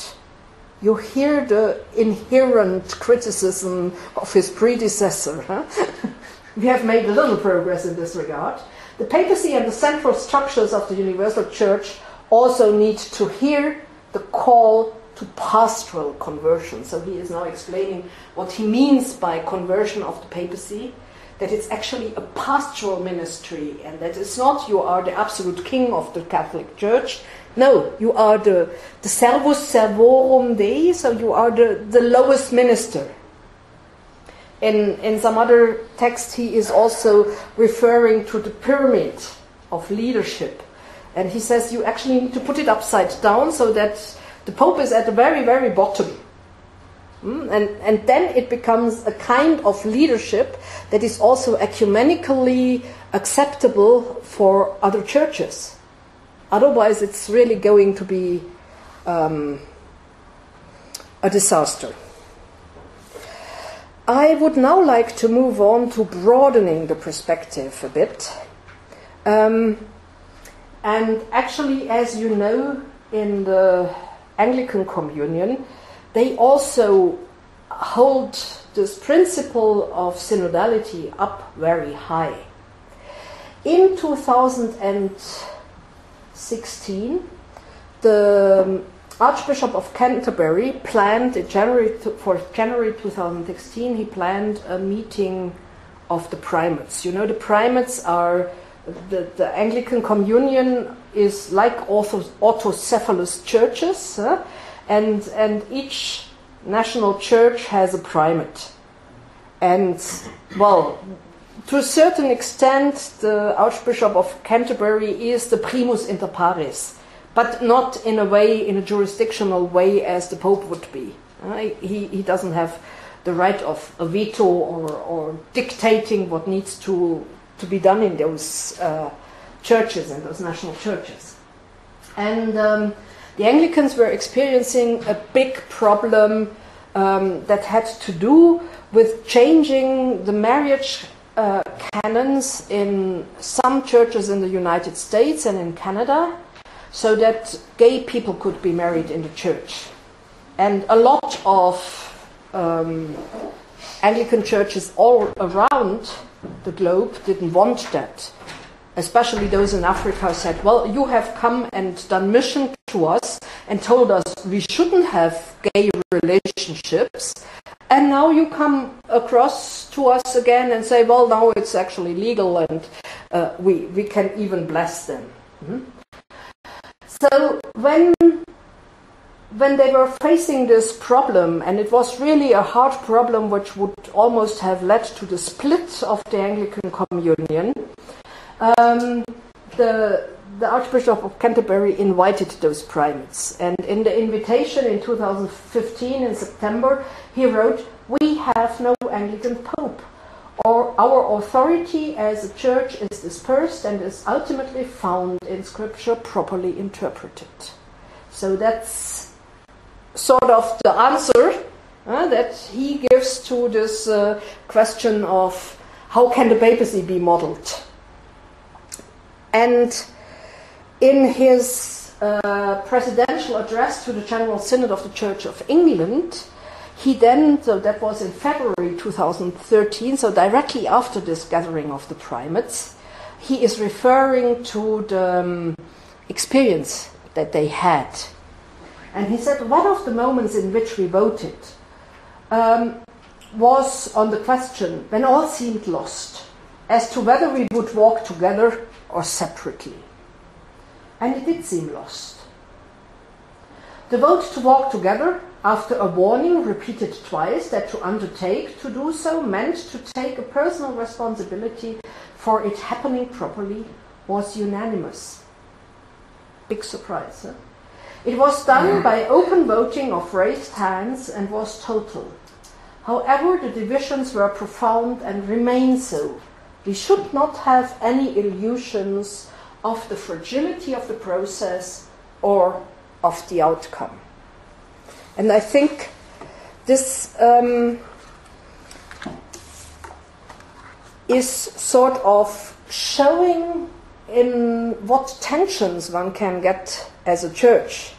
You hear the inherent criticism of his predecessor. We have made a little progress in this regard. The papacy and the central structures of the universal church also need to hear the call to pastoral conversion. So he is now explaining what he means by conversion of the papacy. that it's actually a pastoral ministry, and that it's not you are the absolute king of the Catholic Church. No, you are the servus servorum Dei, so you are the lowest minister. In some other text, he is also referring to the pyramid of leadership. And he says you actually need to put it upside down so that the Pope is at the very, very bottom. And then it becomes a kind of leadership that is also ecumenically acceptable for other churches. Otherwise, it's really going to be a disaster. I would now like to move on to broadening the perspective a bit. And actually, as you know, in the Anglican Communion, they also hold this principle of synodality up very high. In 2016, the Archbishop of Canterbury planned for January 2016, he planned a meeting of the primates. You know, the primates are, the Anglican Communion is like autocephalous churches, and each national church has a primate. And, well, to a certain extent, the Archbishop of Canterbury is the primus inter pares, but not in a jurisdictional way as the Pope would be. He doesn't have the right of a veto or dictating what needs to be done in those churches, in those national churches. And the Anglicans were experiencing a big problem that had to do with changing the marriage canons in some churches in the United States and in Canada, so that gay people could be married in the church. And a lot of Anglican churches all around the globe didn't want that. Especially those in Africa said, well, you have come and done mission to us and told us we shouldn't have gay relationships, and now you come across to us again and say, well, now it's actually legal and we can even bless them. Mm-hmm. So when they were facing this problem, and it was really a hard problem which would almost have led to the split of the Anglican Communion, the Archbishop of Canterbury invited those primates. And in the invitation in 2015, in September, he wrote, "We have no Anglican Pope. Our authority as a church is dispersed and is ultimately found in Scripture properly interpreted." So that's sort of the answer that he gives to this question of how can the papacy be modeled. And in his presidential address to the General Synod of the Church of England, he then, so that was in February 2013, so directly after this gathering of the primates, he is referring to the experience that they had. And he said, one of the moments in which we voted was on the question when all seemed lost as to whether we would walk together or separately. And it did seem lost. The vote to walk together, after a warning repeated twice that to undertake to do so meant to take a personal responsibility for it happening properly, was unanimous. Big surprise, huh? It was done by open voting of raised hands and was total. However, the divisions were profound and remain so. We should not have any illusions of the fragility of the process or of the outcome. And I think this is sort of showing in what tensions one can get as a church.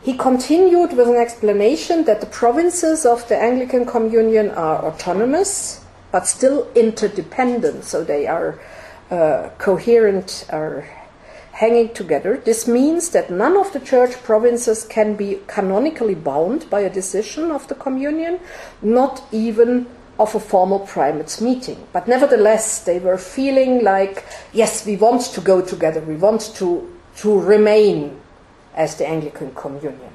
He continued with an explanation that the provinces of the Anglican Communion are autonomous, but still interdependent, so they are coherent, are hanging together. This means that none of the church provinces can be canonically bound by a decision of the communion, not even of a formal primates meeting. But nevertheless, they were feeling like, yes, we want to go together, we want to remain as the Anglican Communion.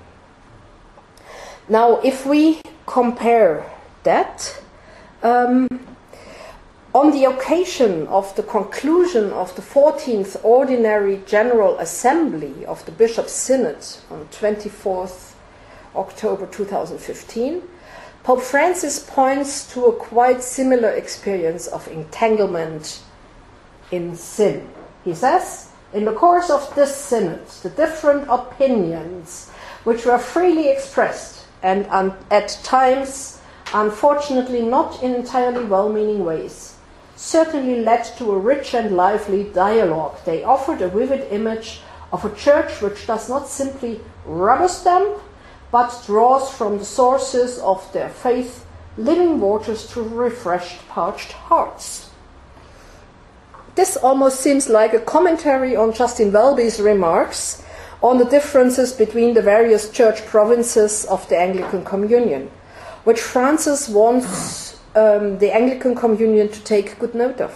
Now, if we compare that, on the occasion of the conclusion of the 14th Ordinary General Assembly of the Bishops' Synod on 24th October 2015, Pope Francis points to a quite similar experience of entanglement in sin. He says, in the course of this synod, the different opinions which were freely expressed and at times, unfortunately not in entirely well-meaning ways, certainly led to a rich and lively dialogue. They offered a vivid image of a church which does not simply rubber stamp, but draws from the sources of their faith living waters to refresh parched hearts. This almost seems like a commentary on Justin Welby's remarks on the differences between the various church provinces of the Anglican Communion, which Francis wants the Anglican Communion to take good note of.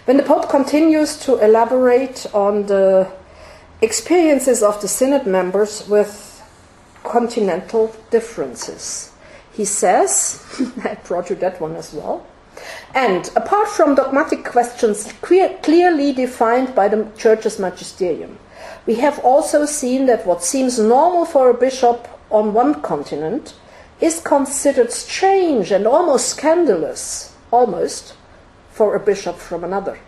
When the Pope continues to elaborate on the experiences of the Synod members with continental differences, he says, I brought you that one as well, and apart from dogmatic questions clearly defined by the Church's magisterium, we have also seen that what seems normal for a bishop on one continent is considered strange and almost scandalous, almost, for a bishop from another.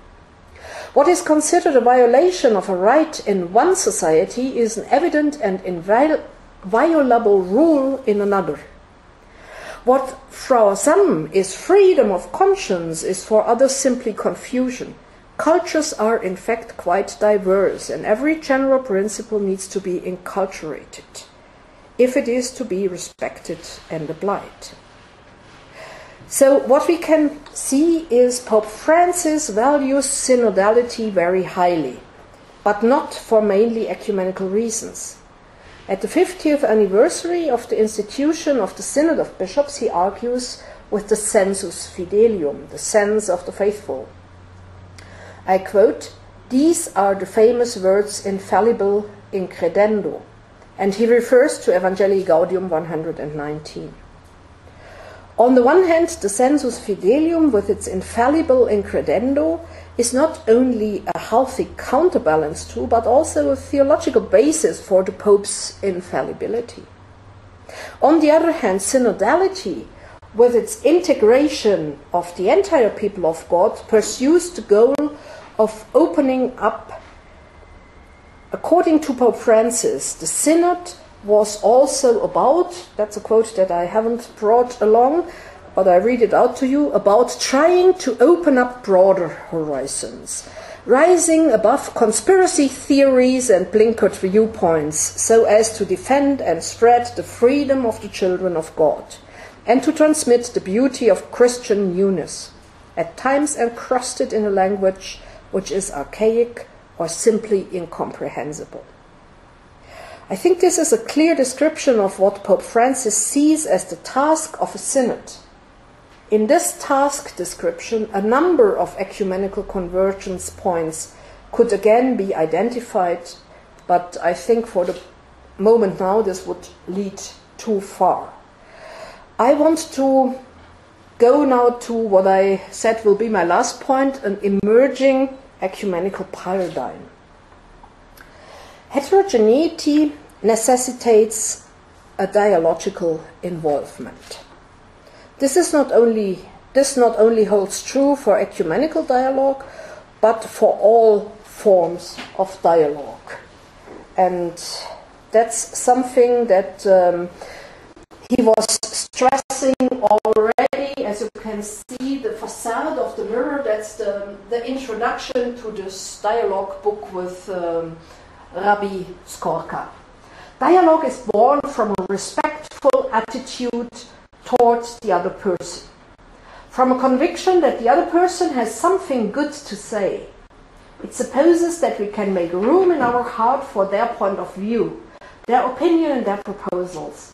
What is considered a violation of a right in one society is an evident and inviolable rule in another. What for some is freedom of conscience is for others simply confusion. Cultures are in fact quite diverse, and every general principle needs to be inculturated if it is to be respected and applied. So what we can see is Pope Francis values synodality very highly, but not for mainly ecumenical reasons. At the 50th anniversary of the institution of the Synod of Bishops, he argues with the sensus fidelium, the sense of the faithful. I quote, "These are the famous words infallible in credendo," and he refers to Evangelii Gaudium 119. On the one hand, the sensus fidelium, with its infallible in credendo, is not only a healthy counterbalance to, but also a theological basis for the Pope's infallibility. On the other hand, synodality, with its integration of the entire people of God, pursues the goal of opening up. According to Pope Francis, the Synod was also about, that's a quote that I haven't brought along, but I read it out to you, about trying to open up broader horizons, rising above conspiracy theories and blinkered viewpoints, so as to defend and spread the freedom of the children of God, and to transmit the beauty of Christian newness, at times encrusted in a language which is archaic or simply incomprehensible. I think this is a clear description of what Pope Francis sees as the task of a synod. In this task description, a number of ecumenical convergence points could again be identified, but I think for the moment now this would lead too far. I want to go now to what I said will be my last point, an emerging ecumenical paradigm. Heterogeneity necessitates a dialogical involvement. This not only holds true for ecumenical dialogue, but for all forms of dialogue. And that's something that he was stressing already. As you can see, the facade of the mirror, that's the introduction to this dialogue book with Rabbi Skorka. Dialogue is born from a respectful attitude towards the other person, from a conviction that the other person has something good to say. It supposes that we can make room in our heart for their point of view, their opinion and their proposals.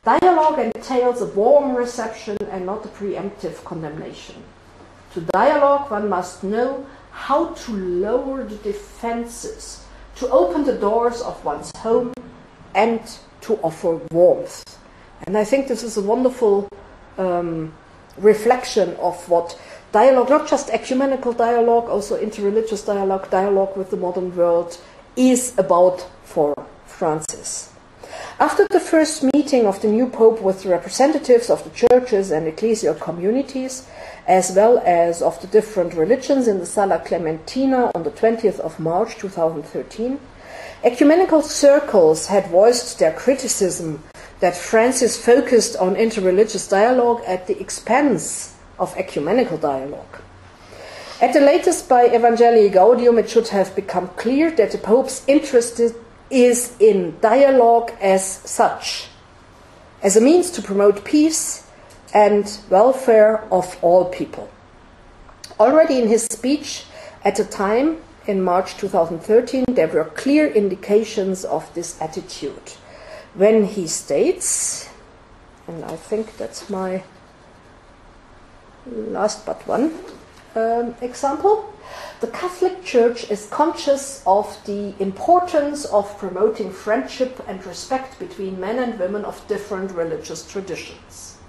Dialogue entails a warm reception and not a preemptive condemnation. To dialogue, one must know how to lower the defenses, to open the doors of one's home, and to offer warmth. And I think this is a wonderful reflection of what dialogue, not just ecumenical dialogue, also interreligious dialogue, dialogue with the modern world, is about for Francis. After the first meeting of the new Pope with the representatives of the churches and ecclesial communities, as well as of the different religions in the Sala Clementina on the 20th of March 2013, ecumenical circles had voiced their criticism that Francis focused on interreligious dialogue at the expense of ecumenical dialogue. At the latest by Evangelii Gaudium, it should have become clear that the Pope's interest is in dialogue as such, as a means to promote peace and welfare of all people. Already in his speech at the time, in March 2013, there were clear indications of this attitude when he states, and I think that's my last but one example, the Catholic Church is conscious of the importance of promoting friendship and respect between men and women of different religious traditions.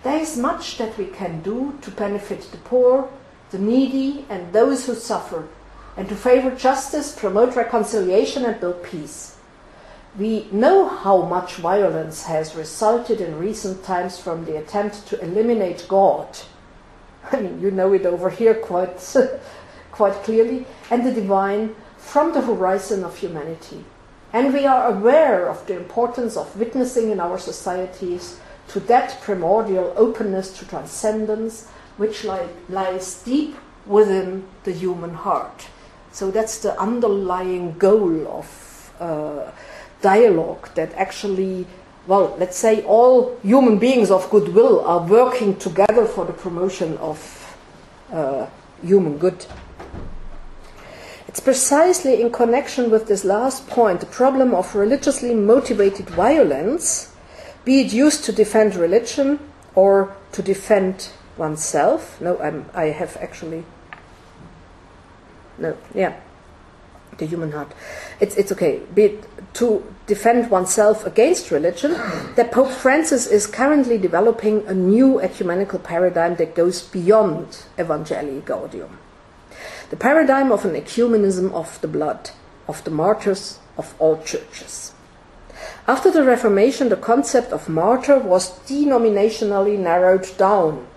There is much that we can do to benefit the poor, the needy, and those who suffer, and to favor justice, promote reconciliation, and build peace. We know how much violence has resulted in recent times from the attempt to eliminate God. I mean, you know it over here quite clearly, and the divine from the horizon of humanity. And we are aware of the importance of witnessing in our societies to that primordial openness to transcendence which lies deep within the human heart. So that's the underlying goal of dialogue, that actually, well, let's say all human beings of goodwill are working together for the promotion of human good. It's precisely in connection with this last point, the problem of religiously motivated violence, be it used to defend religion or to defend oneself. The human heart. It's okay. Be it to defend oneself against religion, that Pope Francis is currently developing a new ecumenical paradigm that goes beyond Evangelii Gaudium. The paradigm of an ecumenism of the blood, of the martyrs of all churches. After the Reformation, the concept of martyr was denominationally narrowed down.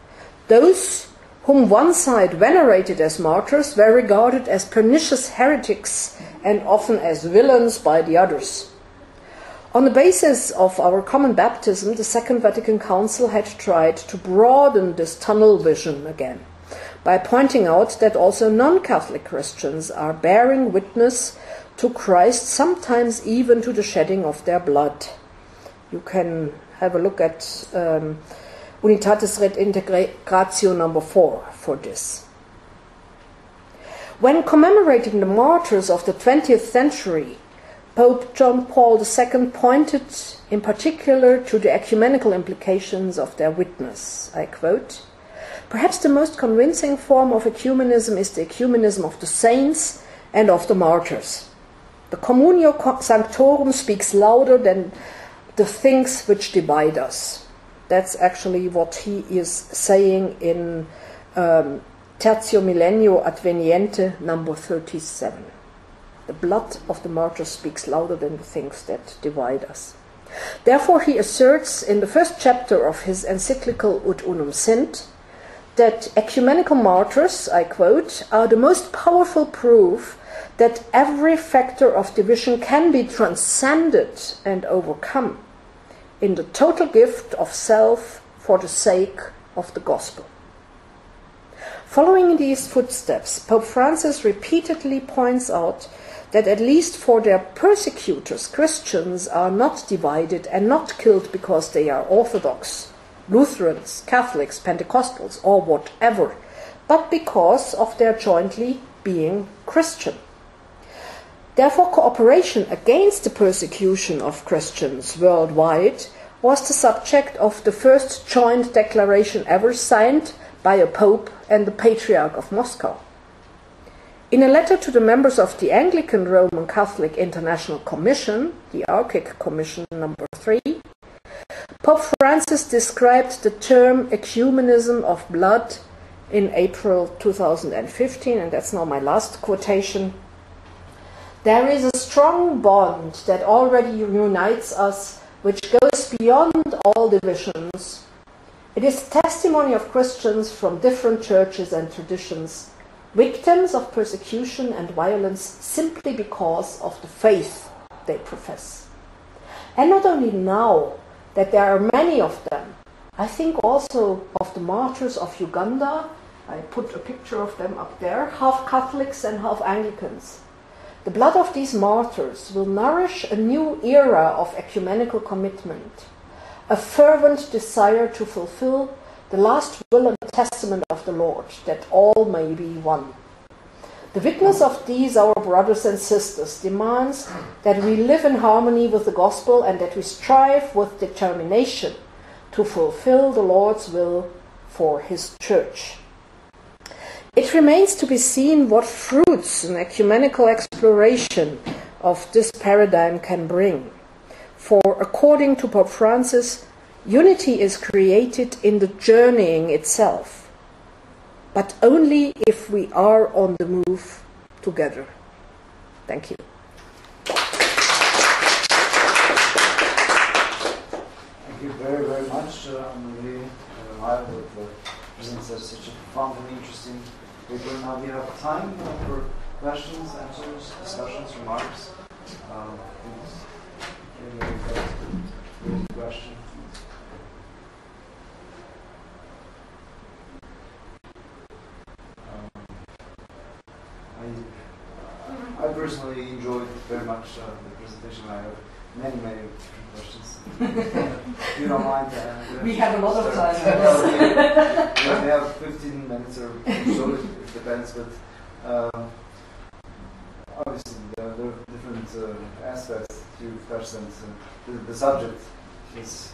Those whom one side venerated as martyrs were regarded as pernicious heretics and often as villains by the others. On the basis of our common baptism, the Second Vatican Council had tried to broaden this tunnel vision again by pointing out that also non-Catholic Christians are bearing witness to Christ, sometimes even to the shedding of their blood. You can have a look at Unitatis Redintegratio number 4 for this. When commemorating the martyrs of the 20th century, Pope John Paul II pointed in particular to the ecumenical implications of their witness. I quote, "Perhaps the most convincing form of ecumenism is the ecumenism of the saints and of the martyrs. The communio sanctorum speaks louder than the things which divide us." That's actually what he is saying in Tertio Millennio Adveniente number 37. The blood of the martyrs speaks louder than the things that divide us. Therefore, he asserts in the first chapter of his encyclical Ut Unum Sint that ecumenical martyrs, I quote, "are the most powerful proof that every factor of division can be transcended and overcome in the total gift of self for the sake of the gospel." Following these footsteps, Pope Francis repeatedly points out that at least for their persecutors, Christians are not divided and not killed because they are Orthodox, Lutherans, Catholics, Pentecostals, or whatever, but because of their jointly being Christian. Therefore, cooperation against the persecution of Christians worldwide was the subject of the first joint declaration ever signed by a pope and the Patriarch of Moscow. In a letter to the members of the Anglican Roman Catholic International Commission, the Archic Commission number 3, Pope Francis described the term ecumenism of blood in April 2015, and that's now my last quotation. There is a strong bond that already unites us, which goes beyond all divisions. It is testimony of Christians from different churches and traditions, victims of persecution and violence simply because of the faith they profess. And not only now that there are many of them, I think also of the martyrs of Uganda. I put a picture of them up there, half Catholics and half Anglicans. The blood of these martyrs will nourish a new era of ecumenical commitment, a fervent desire to fulfill the last will and testament of the Lord, that all may be one. The witness of these, our brothers and sisters, demands that we live in harmony with the gospel and that we strive with determination to fulfill the Lord's will for his church. It remains to be seen what fruits an ecumenical exploration of this paradigm can bring. For according to Pope Francis, unity is created in the journeying itself, but only if we are on the move together. Thank you. Thank you very, very much, Annemarie Mayer, for presenting such a profoundly interesting paper. Now we have time for questions, answers, discussions, remarks. Please, question. I personally enjoyed very much the presentation. I have many different questions. If you don't mind, we have a lot of time. We have 15 minutes or so, it depends, but obviously there are different aspects to touch, and the subject is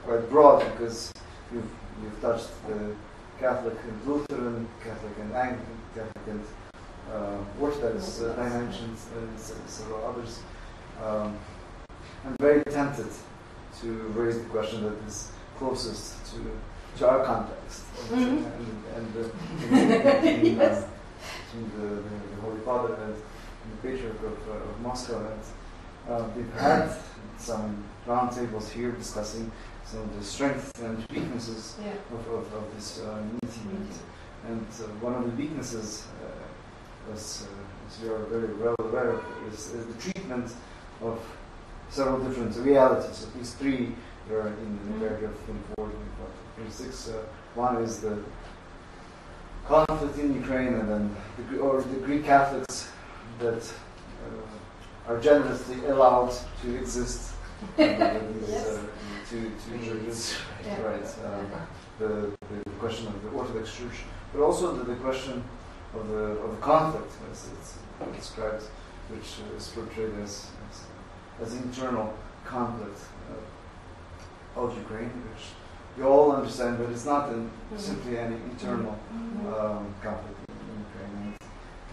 quite broad because you've touched the Catholic and Lutheran, Catholic and Anglican, Catholic and Orthodox dimensions, and several others. I'm very tempted to raise the question that is closest to our context, and between the Holy Father and the Patriarch of Moscow. And we've had some roundtables here discussing some of the strengths and weaknesses of this meeting. And one of the weaknesses, as you are very well aware of, is the treatment of several different realities. At least three there are in the paragraph 24, 26. One is the conflict in Ukraine, and then the Greek Catholics that are generously allowed to exist under these two churches. Right. The question of the Orthodox Church, but also the question of the conflict, as it's described, which is portrayed as internal conflict of Ukraine, which you all understand, but it's not simply any internal conflict in Ukraine.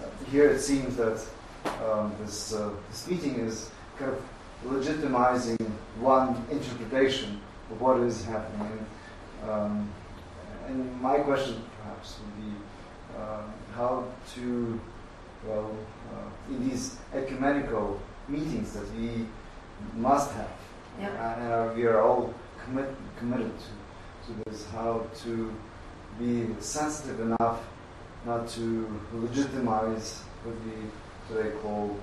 And here it seems that this meeting is kind of legitimizing one interpretation of what is happening. And my question, perhaps, would be how to, in these ecumenical meetings that we must have, and we are all committed to this, how to be sensitive enough not to legitimize what they call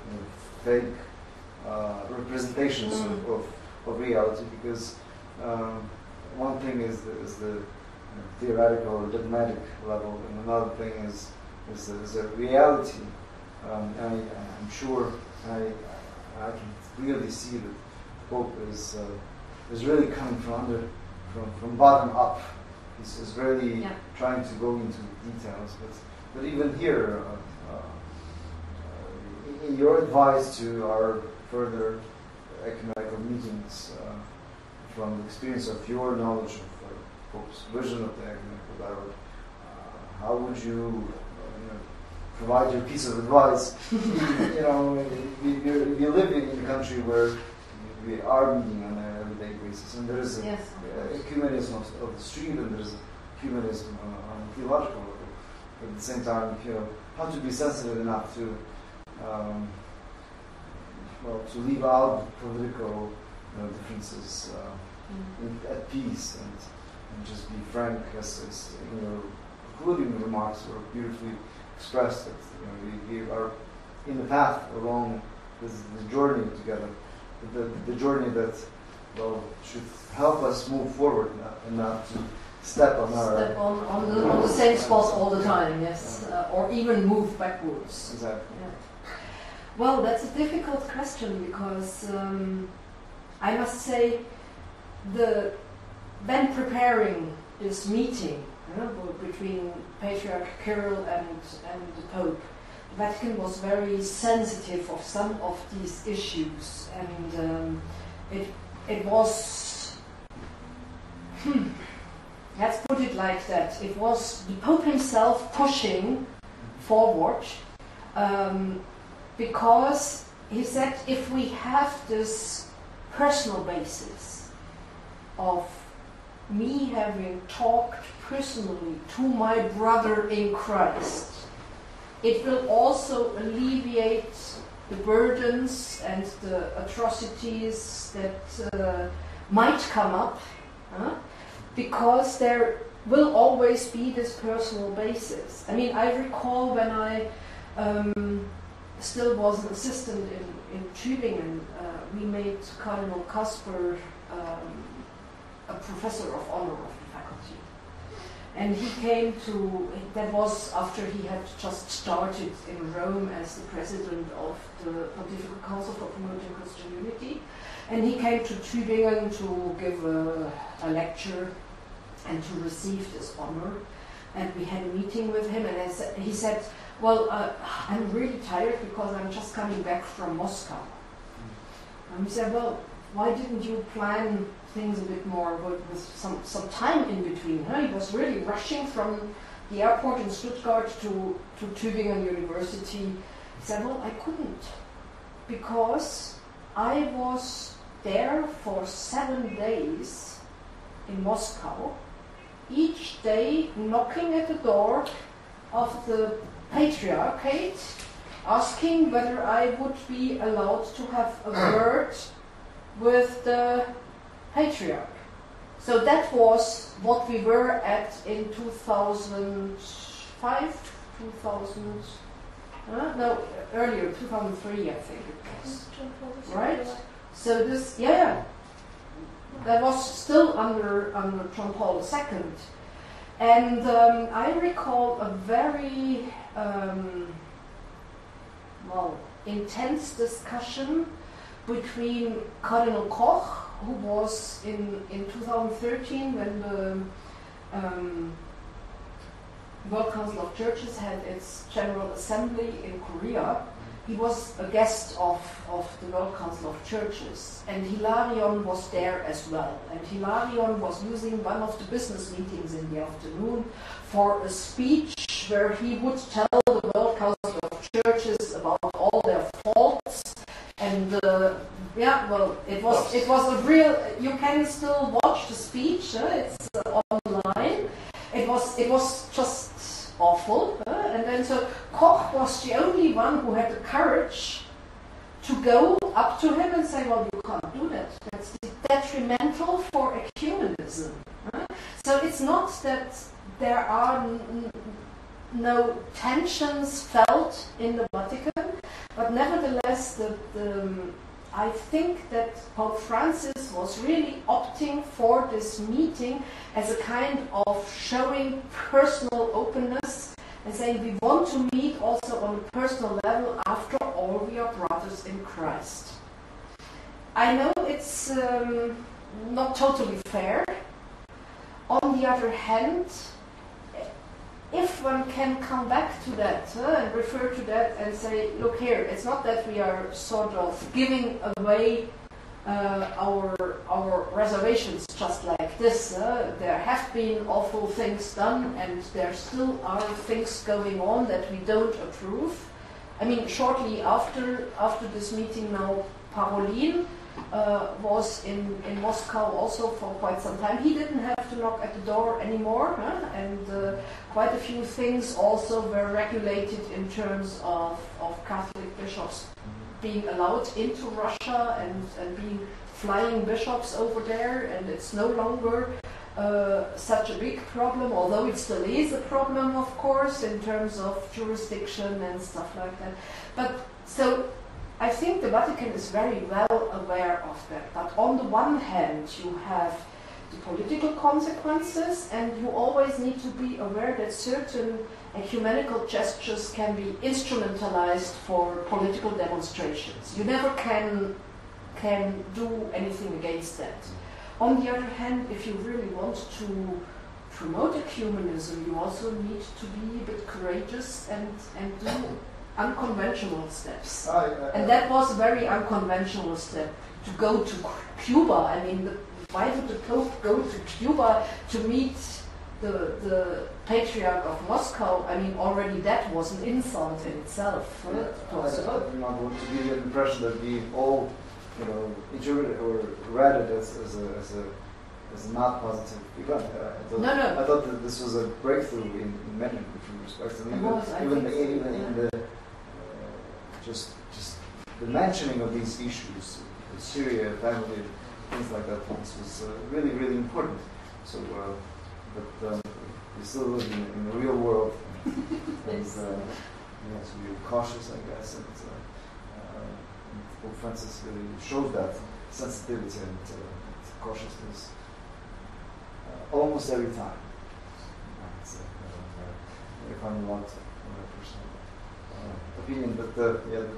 fake representations of reality, because one thing is the theoretical or dogmatic level, and another thing is the reality. And I'm sure I can clearly see that the Pope is really coming from bottom up. He's really trying to go into details. But even here, in your advice to our further ecumenical meetings, if from the experience of your knowledge of Pope's vision of the ecumenical dialogue, how would you, provide your piece of advice? We live in a country where we are meeting on an everyday basis, and there is a ecumenism of the street, and there is a ecumenism on a theological level. But at the same time, how to be sensitive enough to leave out political differences at peace and just be frank, as in your concluding remarks were beautifully expressed, that we are in the path along this journey together, the journey that should help us move forward and not to step on the same spot all the time, yes, or even move backwards. Exactly. Yeah. Well, that's a difficult question because I must say, when preparing this meeting between Patriarch Kirill and the Pope, the Vatican was very sensitive of some of these issues, and it was, let's put it like that, it was the Pope himself pushing forward, because he said, if we have this personal basis of me having talked personally to my brother in Christ, it will also alleviate the burdens and the atrocities that might come up, because there will always be this personal basis. I mean, I recall when I still was an assistant in Tübingen, we made Cardinal Kasper a professor of honor of the faculty. And he came that was after he had just started in Rome as the president of the Pontifical Council for Promoting Christian Unity. And he came to Tübingen to give a lecture and to receive this honor. And we had a meeting with him, and he said, well, I'm really tired because I'm just coming back from Moscow. And we said, well, why didn't you plan things a bit more with some time in between? He was really rushing from the airport in Stuttgart to Tübingen University. He said, well, I couldn't, because I was there for 7 days in Moscow, each day knocking at the door of the Patriarchate, asking whether I would be allowed to have a word with the Patriarch. So that was what we were at in 2005, earlier, 2003 I think it was. Right? So this, that was still under John Paul II. And I recall a very intense discussion between Cardinal Koch, who was in 2013 when the World Council of Churches had its General Assembly in Korea. He was a guest of the World Council of Churches, and Hilarion was there as well. And Hilarion was using one of the business meetings in the afternoon for a speech where he would tell the World Council of Churches about all their faults. And it was a real. You can still watch the speech. It's online. It was just awful. And then so Koch was the only one who had the courage to go up to him and say, well, you can't do that. That's detrimental for ecumenism. So it's not that there are no tensions felt in the Vatican, but nevertheless, I think that Pope Francis was really opting for this meeting as a kind of showing personal openness and saying we want to meet also on a personal level. After all, we are brothers in Christ. I know it's not totally fair. On the other hand, if one can come back to that and refer to that and say, look here, it's not that we are sort of giving away our reservations just like this. There have been awful things done, and there still are things going on that we don't approve. I mean, shortly after this meeting now, Parolin was in Moscow also for quite some time. He didn't have to knock at the door anymore, and quite a few things also were regulated in terms of Catholic bishops being allowed into Russia and being flying bishops over there, and it's no longer such a big problem, although it still is a problem, of course, in terms of jurisdiction and stuff like that. But so I think the Vatican is very well aware of that. But on the one hand, you have the political consequences, and you always need to be aware that certain ecumenical gestures can be instrumentalized for political demonstrations. You never can do anything against that. On the other hand, if you really want to promote ecumenism, you also need to be a bit courageous and do unconventional steps. And that was a very unconventional step, to go to Cuba. I mean, why would the Pope go to Cuba to meet the Patriarch of Moscow? I mean, already that was an insult in itself. I do not want to give the impression that we all, interpreted or read it as a not positive event. I thought that this was a breakthrough in many different respects, and even in the just the mentioning of these issues, Syria, family, things like that. This was really, really important. So, but we still live in the real world, and we have to be cautious, I guess. And Pope Francis really shows that sensitivity and cautiousness almost every time. If I'm not my personal opinion, but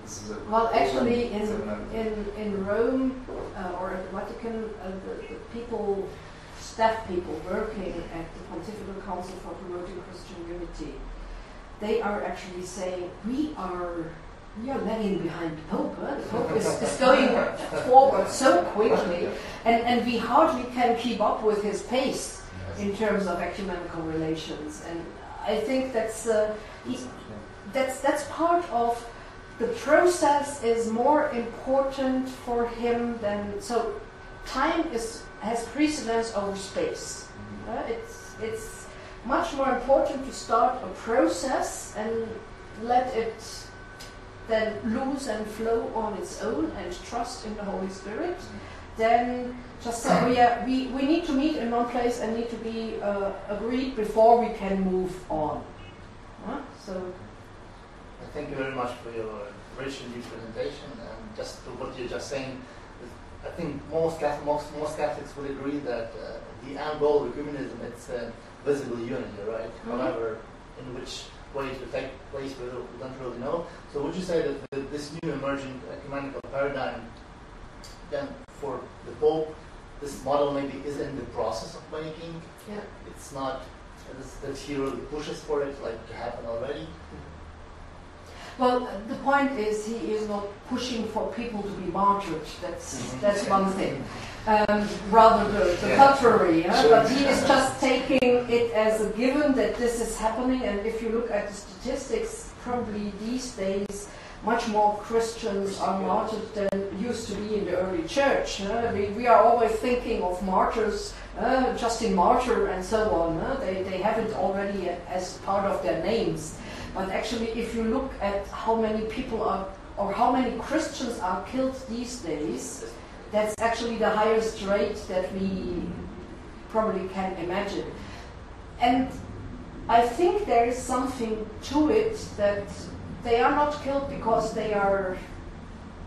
this is a well, actually, in Rome or at the Vatican, the people, staff people working at the Pontifical Council for Promoting Christian Unity, they are actually saying we are lagging behind the Pope. The Pope is going forward so quickly, and we hardly can keep up with his pace in terms of ecumenical relations. And I think that's part of the process. Is more important for him than so. Time has precedence over space. It's much more important to start a process and let it then loose and flow on its own and trust in the Holy Spirit, then just say, we need to meet in one place and need to be agreed before we can move on. So, thank you very much for your rich and deep presentation. And just to what you're just saying, I think most Catholics would agree that the end goal of ecumenism is visible unity, right? Mm-hmm. However, in which way to take place, we don't really know. So would you say that this new emerging ecumenical paradigm, then for the Pope, this model maybe is in the process of making? Yeah. It's not that he really pushes for it, like to happen already? Well, the point is he is not pushing for people to be martyred. That's one thing. Rather the contrary. Sure. But he is just taking it as a given that this is happening. And if you look at the statistics, probably these days much more Christians are martyred than used to be in the early church. We are always thinking of martyrs, Justin Martyr and so on. They have it already as part of their names. But actually, if you look at how many people are, or how many Christians are killed these days, that's actually the highest rate that we probably can imagine. And I think there is something to it that they are not killed because they are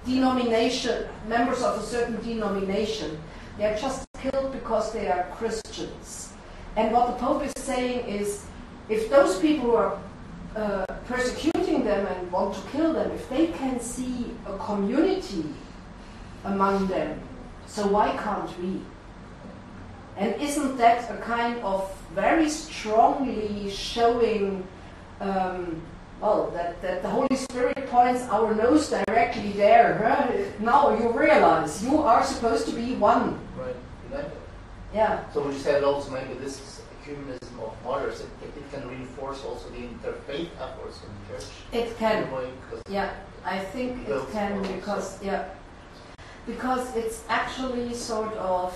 members of a certain denomination. They are just killed because they are Christians. And what the Pope is saying is, if those people who are persecuting them and want to kill them, if they can see a community among them, so why can't we? And isn't that a kind of very strongly showing well, that the Holy Spirit points our nose directly there. Huh? Now you realize you are supposed to be one. Right, united. Yeah. So would you say that also maybe this ecumenism of martyrs, it can reinforce also the interfaith efforts in the church? It can. In a way, yeah, I think it can because it's actually sort of,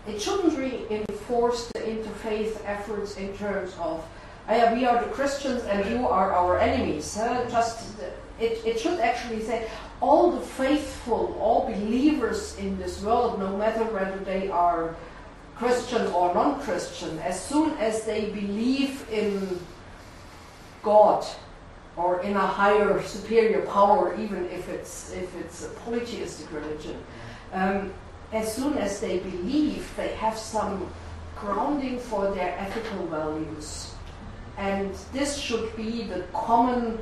it shouldn't reinforce the interfaith efforts in terms of, we are the Christians and you are our enemies. It should actually say all the faithful, all believers in this world, no matter whether they are Christian or non-Christian, as soon as they believe in God or in a higher, superior power, even if it's a polytheistic religion, as soon as they believe, they have some grounding for their ethical values. And this should be the common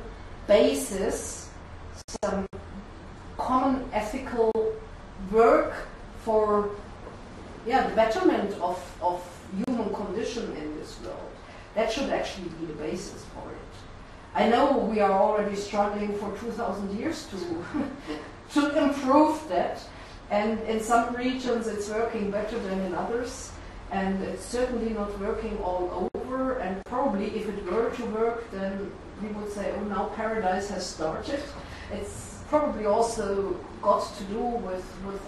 basis, some common ethical work for the betterment of human condition in this world. That should actually be the basis for it. I know we are already struggling for 2,000 years to improve that, and in some regions it's working better than in others, and it's certainly not working all over, and probably if it were to work, then we would say, oh, now paradise has started. It's probably also got to do with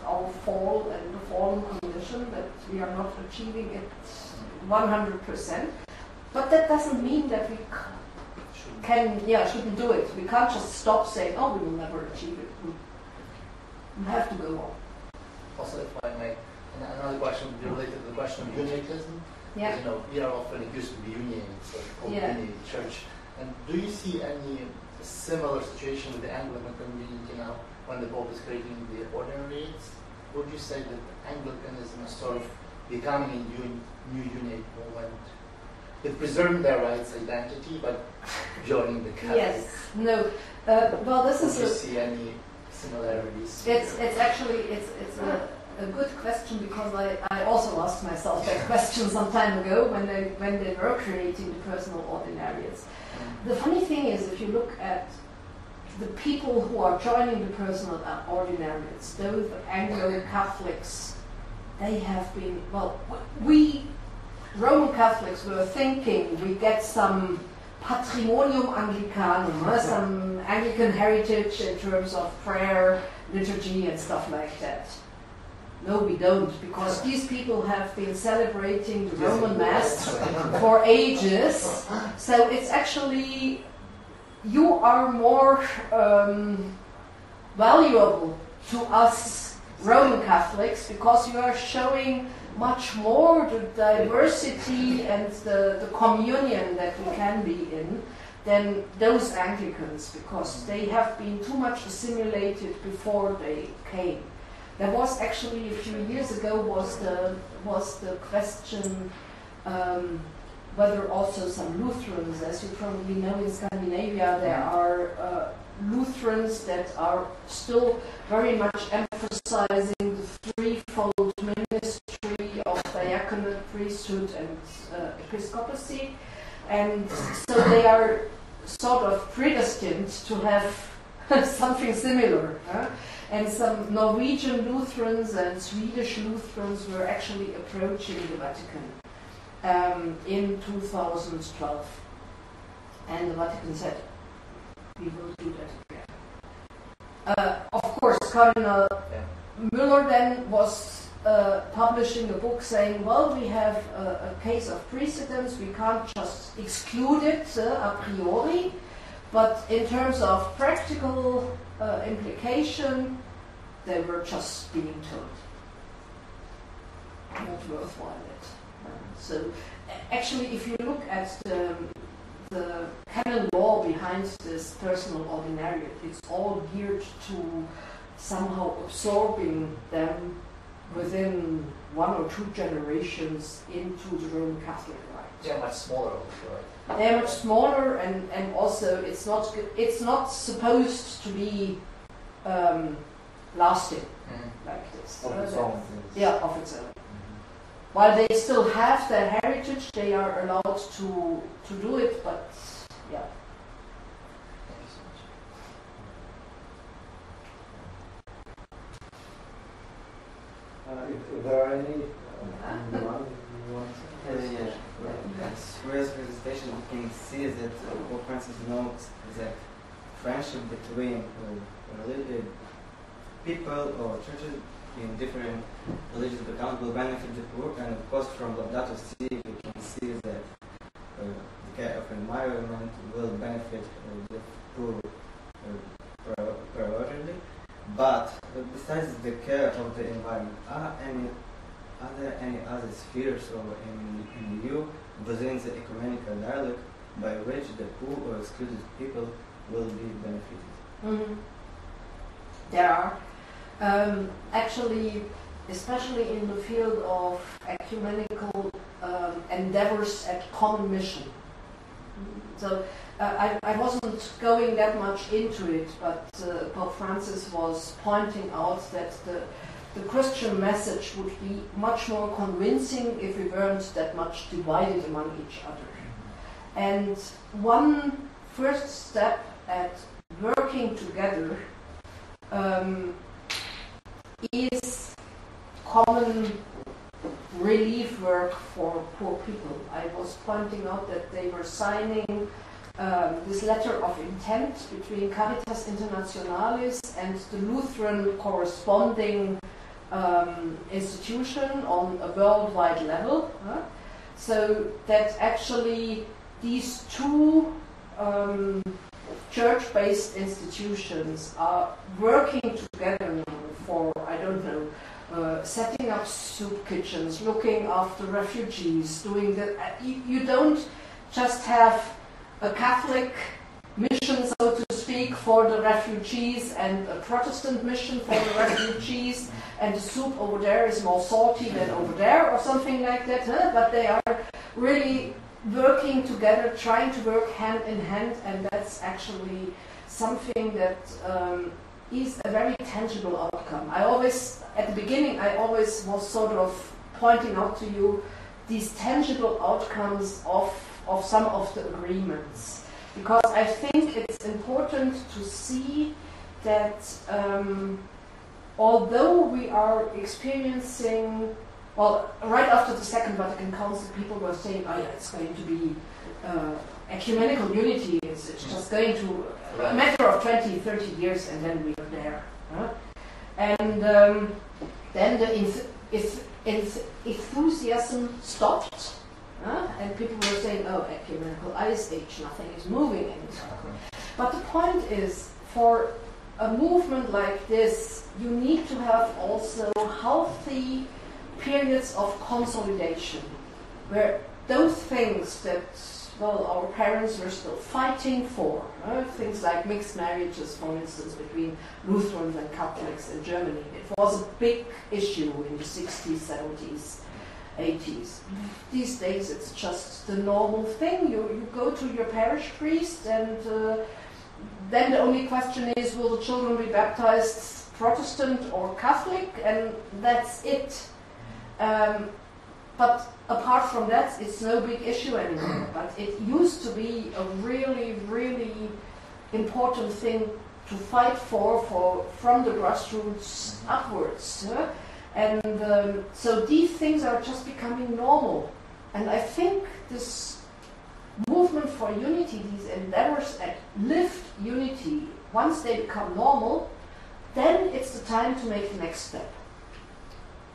our fall and the fallen condition, that we are not achieving it 100%. But that doesn't mean that we shouldn't do it. We can't just stop saying, oh, we will never achieve it. We have to go on. Also, if I may, another question would be related to the question of unionism. Yeah. You know, we are often accused to be union, so called union church. And do you see any similar situation with the Anglican community now, when the Pope is creating the ordinaries? Would you say that Anglicanism is sort of becoming a new unite movement, with preserving their rights, identity, but joining the Catholic? Yes. No. Well, this is. Do you see any similarities? It's actually a good question, because I also asked myself that question some time ago when they were creating the personal ordinariates. The funny thing is, if you look at the people who are joining the personal ordinariates, those Anglo-Catholics, they have been, well, we Roman Catholics were thinking we get some patrimonium Anglicanum, some Anglican heritage in terms of prayer, liturgy and stuff like that. No, we don't, because these people have been celebrating the Roman Mass for ages. So it's actually, you are more valuable to us Roman Catholics, because you are showing much more the diversity and the communion that we can be in than those Anglicans, because they have been too much assimilated before they came. There was actually a few years ago was the question whether also some Lutherans, as you probably know, in Scandinavia there are Lutherans that are still very much emphasizing the threefold ministry of diaconate, priesthood and episcopacy, and so they are sort of predestined to have something similar. And some Norwegian Lutherans and Swedish Lutherans were actually approaching the Vatican in 2012. And the Vatican said, we will do that again. Of course, Cardinal Müller then was publishing a book saying, well, we have a case of precedence, we can't just exclude it a priori, but in terms of practical implication, they were just being told not worthwhile it. So actually, if you look at the canon law behind this personal ordinariate, it's all geared to somehow absorbing them within 1 or 2 generations into the Roman Catholic rite. They're much smaller, right? They're much smaller, and also it's not supposed to be lasting like this. Of its own. Yeah, of its own. While they still have their heritage, they are allowed to do it, but yeah. if there are any, Annemarie, you want to? Through his presentation, we can see that Pope Francis notes that friendship between people or churches in different religious backgrounds will benefit the poor, and of course from Laudato Si we can see that the care of environment will benefit the poor primarily. But besides the care of the environment, are there any other spheres or in the EU within the ecumenical dialogue by which the poor or excluded people will be benefited? Mm-hmm. There are. Actually, especially in the field of ecumenical endeavors at common mission. So I wasn't going that much into it, but Pope Francis was pointing out that the Christian message would be much more convincing if we weren't that much divided among each other. And one first step at working together is common relief work for poor people. I was pointing out that they were signing this letter of intent between Caritas Internationalis and the Lutheran corresponding institution on a worldwide level. So that actually these two church-based institutions are working together for, I don't know, setting up soup kitchens, looking after refugees, doing that. You don't just have a Catholic mission, so to speak, for the refugees and a Protestant mission for the refugees, and the soup over there is more salty than over there or something like that, but they are really working together, trying to work hand in hand, and that's actually something that is a very tangible outcome. At the beginning, I always was sort of pointing out to you these tangible outcomes of some of the agreements, because I think it's important to see that although we are experiencing, well, right after the Second Vatican Council, people were saying, oh yeah, it's going to be ecumenical unity, it's just going to, a matter of 20, 30 years, and then we are there. And then the enthusiasm stopped, and people were saying, oh, ecumenical ice age, nothing is moving anymore. But the point is, for a movement like this, you need to have also healthy periods of consolidation, where those things that, well, our parents were still fighting for, things like mixed marriages, for instance, between Lutherans and Catholics in Germany. It was a big issue in the 60s, 70s, 80s. These days it's just the normal thing. You go to your parish priest, and then the only question is, will the children be baptized Protestant or Catholic, and that's it. But apart from that, it's no big issue anymore. But it used to be a really, really important thing to fight for from the grassroots upwards. And so these things are just becoming normal. And I think this movement for unity, these endeavors at lift unity, once they become normal, then it's the time to make the next step.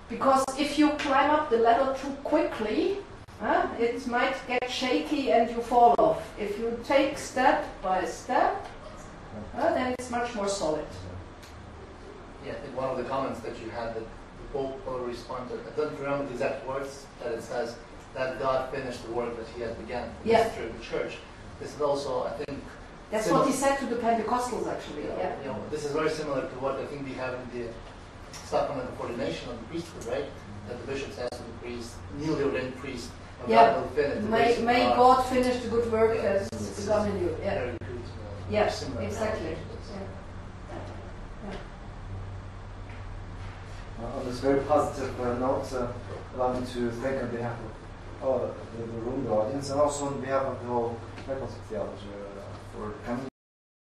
Because if you climb up the ladder too quickly, it might get shaky and you fall off. If you take step by step, then it's much more solid. Yeah, I think one of the comments that you had, that the Pope responded, I don't remember the exact words, that it says that God finished the work that he had begun in the history of the church. This is also, I think, that's what he said to the Pentecostals, actually. Yeah. You know, this is very similar to what I think we have in the sacrament of ordination of the priesthood, right? That the bishop says to the priest, newly ordained priest, God will finish. May God finish the good work that has begun in you. Yeah. Very good. Yes, exactly. On this very positive note, allow me to thank on behalf of the room, the audience, and also on behalf of the whole faculty of theology for coming.